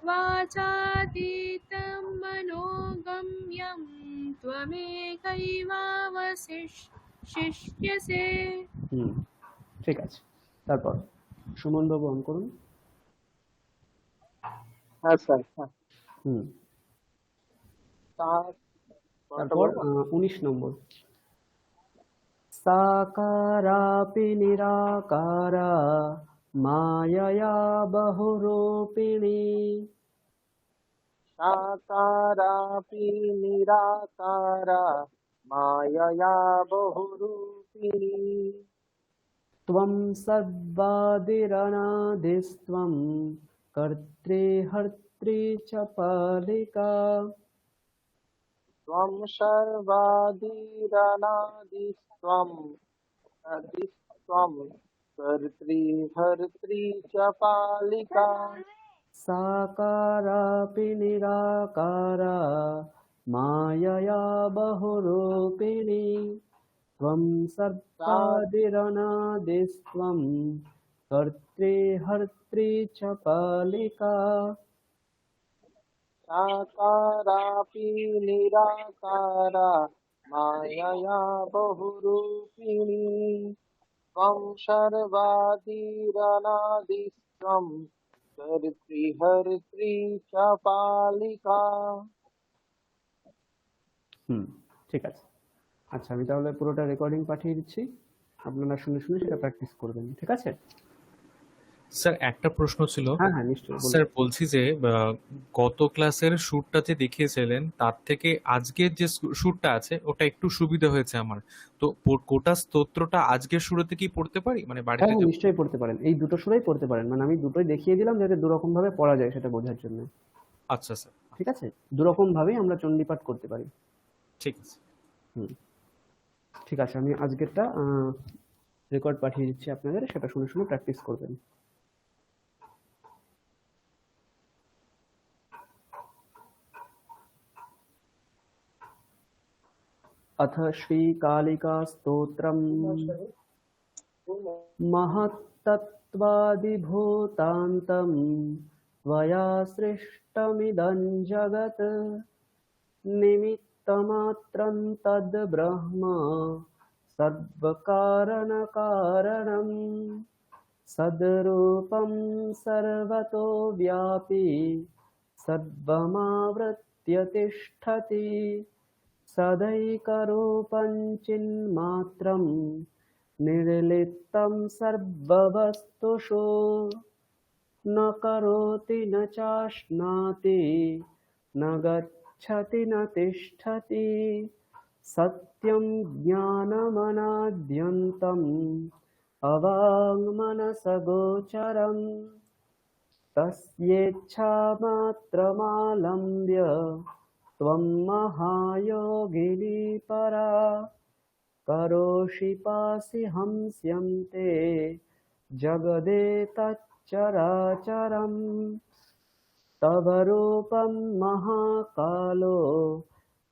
वाचातीतं मनोगम्यं त्वमेकैवावशिष्यसे। ঠিক আছে, তারপর সুমন বাবু অন করুন। হ্যাঁ স্যার। তারপর 19 নম্বর। সাকারাপি নিরাকারা মায়য়া বহুরূপিণী। সাকারাপি নিরাকারা মায়য়া বহুরূপিণী। त्वं सद्वादिरनादिस्त्वं कर्त्री हर्त्री च पालिका। त्वं सर्वादिरनादिस्त्वं कर्त्री हर्त्री च पालिका। साकारापि निराकारा मायया बहुरूपिणी। त्वं सर्वादिरनादिस्त्वं कर्त्री हर्त्री च पालिका। साकारापि निराकारा मायया बहुरूपिणी। त्वं सर्वादिरनादिस्त्वं कर्त्री हर्त्री च पालिका। ঠিক আছে। আচ্ছা, আমি তাহলে পুরোটা রেকর্ডিং পাঠিয়ে দিচ্ছি, আপনারা শুনে শুনে সেটা প্র্যাকটিস করবেন, ঠিক আছে? স্যার একটা প্রশ্ন ছিল। হ্যাঁ হ্যাঁ নিশ্চয়ই। স্যার বলছি যে গত ক্লাসের শুটটা যে দেখিয়েছিলেন তার থেকে আজকের যে শুটটা আছে ওটা একটু সুবিধা হয়েছে আমার। তো গোটা স্তোত্রটা আজকের শুরুতে কি পড়তে পারি, মানে বাড়িতে? হ্যাঁ নিশ্চয়ই পড়তে পারেন, এই দুটো সুরেই পড়তে পারেন, মানে আমি দুটোই দেখিয়ে দিলাম যাতে দুরকম ভাবে পড়া যায় সেটা বোঝার জন্য। আচ্ছা স্যার, ঠিক আছে, দুরকম ভাবেই আমরা চণ্ডীপাঠ করতে পারি। ঠিক আছে। ঠিক আছে, আমি আজকেরটা রেকর্ড পাঠিয়ে দিচ্ছি আপনাদের, সেটা শুনে শুনে প্র্যাকটিস করবেন। अथ श्रीकालिका स्तोत्रम् महत्तत् तत्त्वादिभूतान्तं त्वया सृष्टमिदं जगत् निमित्तमात्रं तद्ब्रह्म सर्वकारणकारणं सद्रूपं सर्वतो व्यापी सर्वमावृत्य तिष्ठति सदैकरूपं चिन्मात्रं निर्लिप्तं सर्ववस्तुषु न करोति न चाश्नाति न गच्छति न तिष्ठति सत्यं ज्ञानमनाद्यन्तम् अवाङ्मनसगोचरम् तस्येच्छामात्रमालम्ब्य त्वं महायोगिनी परा करोषि पासि हंस्यन्ते जगदेतच्चराचरम् तव रूपं महाकालो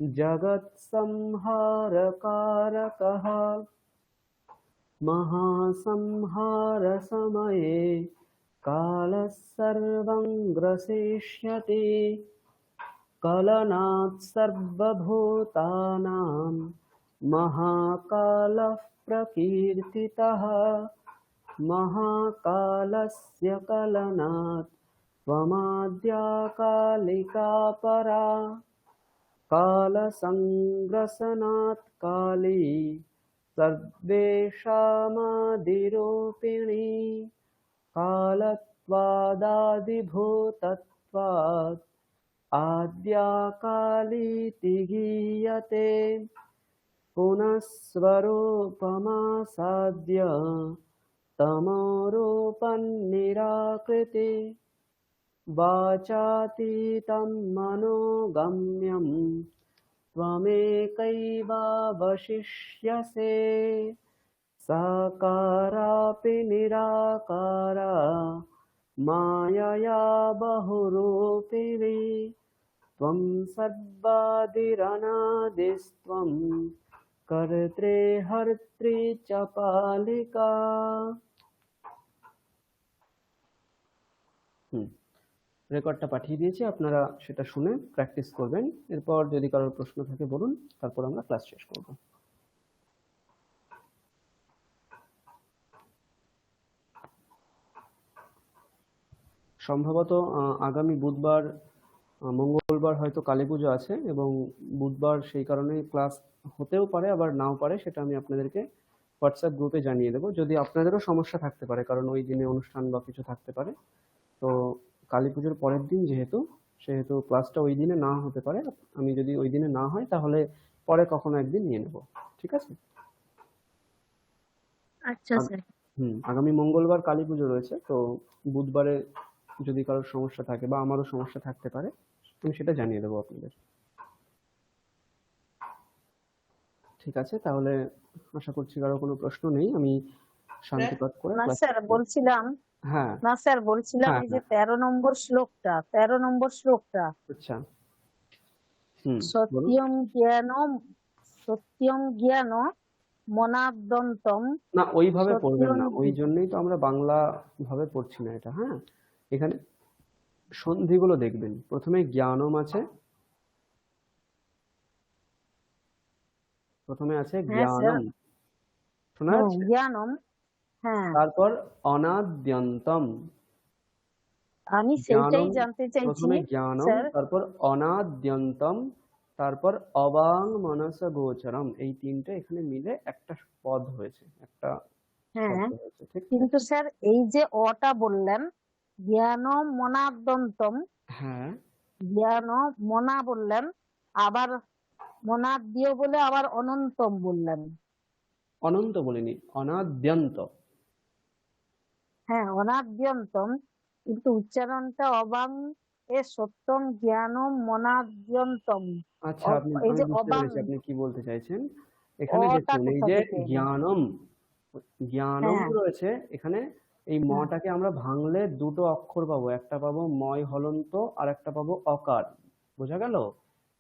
जगत्संहारकारकः महासंहारसमये कालः सर्वं ग्रसिष्यति कलनात् सर्वभूतानां महाकालः प्रकीर्तितः महाकालस्य कलनात् त्वमाद्या कालिका परा कालसङ्ग्रसनात् काली सर्वेषामादिरूपिणी कालत्वादादिभूतत्वात् आद्या कालीति गीयते पुनः स्वरूपमासाद्य तमोरूपं निराकृति वाचातीतं मनोगम्यं त्वमेकैवावशिष्यसे साकारापि निराकारा मायया बहुरूपिणी त्वं सर्वादिरनादिस्त्वं कर्त्री हर्त्री च पालिका। রেকর্ডটা পাঠিয়ে দিয়েছি, আপনারা সেটা শুনে প্র্যাকটিস করবেন। এরপর যদি কারোর প্রশ্ন থাকে বলুন, তারপর আমরা ক্লাস শেষ করব। সম্ভবত আগামী বুধবার মঙ্গলবার হয়তো কালী পুজো আছে এবং বুধবার সেই কারণে ক্লাস হতেও পারে আবার নাও পারে, সেটা আমি আপনাদেরকে হোয়াটসঅ্যাপ গ্রুপে জানিয়ে দেবো। যদি আপনাদেরও সমস্যা থাকতে পারে, কারণ ওই দিনে অনুষ্ঠান বা কিছু থাকতে পারে, তো কালী পুজোর পরের দিন সেহেতু ক্লাসটা ওই দিনে না হতে পারে। আমি যদি ওই দিনে না হয় তাহলে পরে কখনো একদিন নিয়ে নেব, ঠিক আছে? আচ্ছা স্যার। আগামী মঙ্গলবার কালী পুজো রয়েছে, তো বুধবারে যদি কারোর সমস্যা থাকে বা আমারও সমস্যা থাকতে পারে, আমি সেটা জানিয়ে দেবো আপনাদের। ঠিক আছে, তাহলে আশা করছি কারো কোনো প্রশ্ন নেই। আমি শান্তিপাঠ করে না স্যার বলছিলাম, হ্যাঁ না স্যার বলছিলাম এই যে 13 নম্বর শ্লোকটা আচ্ছা সত্যম জ্ঞান মনাদন্তম। না, ওইভাবে পড়বেন না, ওই জন্যই তো আমরা বাংলা ভাবে পড়ছি না এটা। হ্যাঁ, এখানে সন্ধিগুলো দেখবেন। প্রথমে জ্ঞানম আছে, প্রথমে আছে জ্ঞানম, শোনা যাচ্ছে? জ্ঞানম, হ্যাঁ। তারপর অনাদ্যন্তম, আমি সেইটাই জানতে চাইছি। প্রথমে জ্ঞানম, তারপর অনাদ্যন্তম, তারপর অবাং মনস গোচরম। এই তিনটে এখানে মিলে একটা পদ হয়েছে, একটা শব্দ হয়েছে, ঠিক? কিন্তু স্যার এই যে অটা বললেন জ্ঞানম মনাদন্তম, হ্যাঁ, জ্ঞান মনা বললেন, আবার মনাদ্য বলে আবার অনন্তম বললেন। অনন্ত বলিনি, অনাদ্যন্ত। হ্যাঁ, অনাদ্যন্তম, কিন্তু উচ্চারণটা অবাং এ সত্যম জ্ঞানম মনাদ্যন্তম। আচ্ছা, আপনি বুঝতে পেরেছি আপনি কি বলতে চাইছেন। এখানে দেখুন, এই যে জ্ঞানম রয়েছে এখানে, এই মটাকে আমরা ভাঙলে দুটো অক্ষর পাবো, একটা পাবো ময় হলন্ত আর একটা পাবো অকার। বোঝা গেল?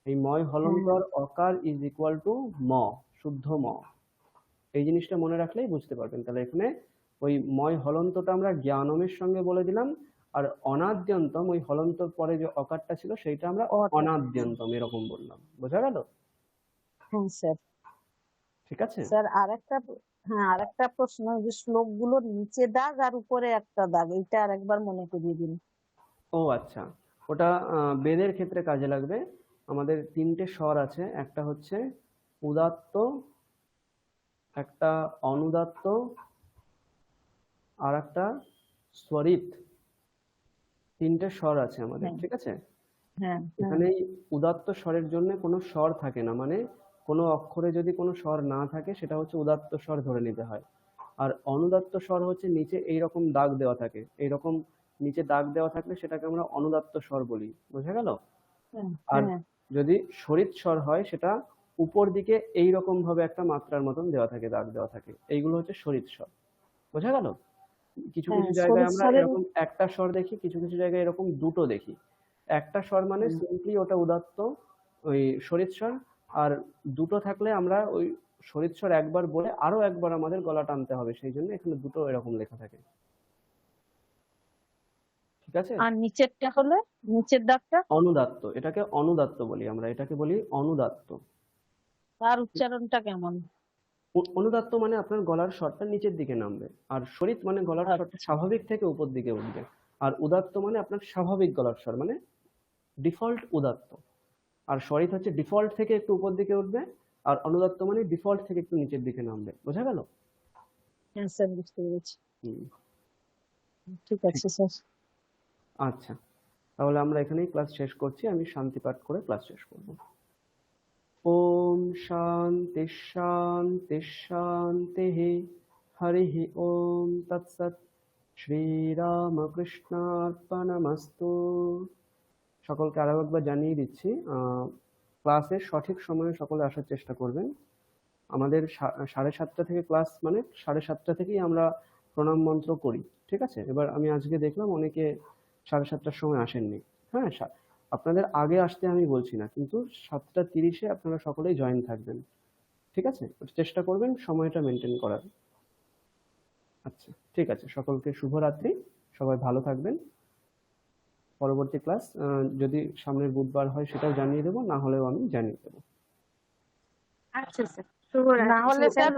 এই ময় হলন্ত আর অকার ইজ ইকুয়াল টু ম, শুদ্ধ ম। এই জিনিসটা মনে রাখলেই বুঝতে পারবেন। তাহলে এখানে ওই ময় হলন্তটা আমরা জ্ঞানমের সঙ্গে বলে দিলাম, আর অনাদ্যন্তম ওই হলন্তর পরে যে অকারটা ছিল সেইটা আমরা অনাদ্যন্তম এরকম বললাম। বোঝা গেল? হ্যাঁ স্যার। ঠিক আছে স্যার আরেকটা প্রশ্ন, যে শ্লোকগুলোর নিচে দাগ আর উপরে একটা দাগ, এইটা আরেকবার মনে করিয়ে দিন। ও আচ্ছা, ওটা বেদের ক্ষেত্রে কাজে লাগবে। আমাদের 3টে স্বর আছে, একটা হচ্ছে উদাত্ত, একটা অনুদাত্ত, আর একটা স্বরিত। 3টে স্বর আছে আমাদের, ঠিক আছে? এখানে উদাত্ত স্বরের জন্য কোনো স্বর থাকে না, মানে কোনো অক্ষরে যদি কোনো স্বর না থাকে সেটা হচ্ছে উদাত্ত স্বর ধরে নিতে হয়। আর অনুদাত্ত স্বর হচ্ছে নিচে এইরকম দাগ দেওয়া থাকে, এইরকম নিচে দাগ দেওয়া থাকলে সেটাকে আমরা অনুদাত্ত স্বর বলি। বোঝা গেল? আর যদি স্বরিত স্বর হয় সেটা উপর দিকে এইরকম ভাবে একটা মাত্রার মতন দেওয়া থাকে, দাগ দেওয়া থাকে, এইগুলো হচ্ছে স্বরিত স্বর। বোঝা গেল? কিছু কিছু জায়গায় আমরা এরকম একটা স্বর দেখি, কিছু কিছু জায়গায় এরকম দুটো দেখি। একটা স্বর মানে সিম্পলি ওটা উদাত্ত ওই স্বরিত স্বর, আর দুটো থাকলে আমরা ওই স্বরিত স্বর একবার বলে আরো একবার আমাদের গলা টানতে হবে, সেই জন্য এখানে দুটো এরকম লেখা থাকে। ঠিক আছে? আর নিচেরটা হলো, নিচের দাগটা অনুদাত্ত, এটাকে অনুদাত্ত বলি আমরা, এটাকে বলি অনুদাত্ত। তার উচ্চারণটা কেমন? অনুদাত্ত মানে আপনার গলার স্বরটা নিচের দিকে নামবে, আর স্বরিত মানে গলার স্বরটা স্বাভাবিক থেকে উপর দিকে উঠবে, আর উদাত্ত মানে আপনার স্বাভাবিক গলার স্বর, মানে ডিফল্ট উদাত্ত। আর স্বরিত হচ্ছে ডিফল্ট থেকে একটু উপর দিকে উঠবে, আর অনুদাত্ত মানে ডিফল্ট থেকে একটু নিচের দিকে নামবে। বোঝা গেল? হ্যাঁ স্যার, বুঝতে পেরেছি। ঠিক আছে স্যার। আচ্ছা, তাহলে আমরা এখানেই ক্লাস শেষ করছি। আমি শান্তি পাঠ করে ক্লাস শেষ করব। ওম শান্তি শান্তি শান্তি, হরি ওম তৎসৎ, শ্রীরামকৃষ্ণার্পণমস্তু। সকলকে আরো একবার জানিয়ে দিচ্ছি, ক্লাসের সঠিক সময়ে সকলে আসার চেষ্টা করবেন। আমাদের 7:30 থেকে ক্লাস, মানে 7:30 থেকেই আমরা প্রণাম মন্ত্র করি। ঠিক আছে? এবার আমি আজকে দেখলাম অনেকে 7:30টার সময় আসেননি। হ্যাঁ, আপনাদের আগে আসতে আমি বলছি না, কিন্তু 7:30-এ আপনারা সকলেই জয়েন থাকবেন। ঠিক আছে? চেষ্টা করবেন সময়টা মেনটেন করার। আচ্ছা, ঠিক আছে, সকলকে শুভরাত্রি, সবাই ভালো থাকবেন। পরবর্তী ক্লাস যদি সামনের বুধবার হয় সেটাও জানিয়ে দেবো, না হলেও আমি জানিয়ে দেবো। আচ্ছা স্যার, শুভরাত্রি। না হলে স্যার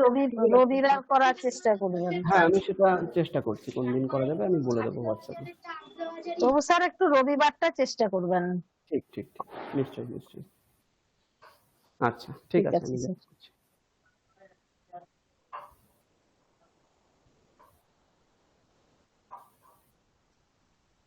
রবিবার করার চেষ্টা করবেন। হ্যাঁ, আমি সেটা চেষ্টা করছি, কোন দিন করা যাবে আমি বলে দেবো হোয়াটসঅ্যাপে। তবু স্যার একটু রবিবারটা চেষ্টা করবেন। ঠিক, নিশ্চয়ই। আচ্ছা, ঠিক আছে, আমি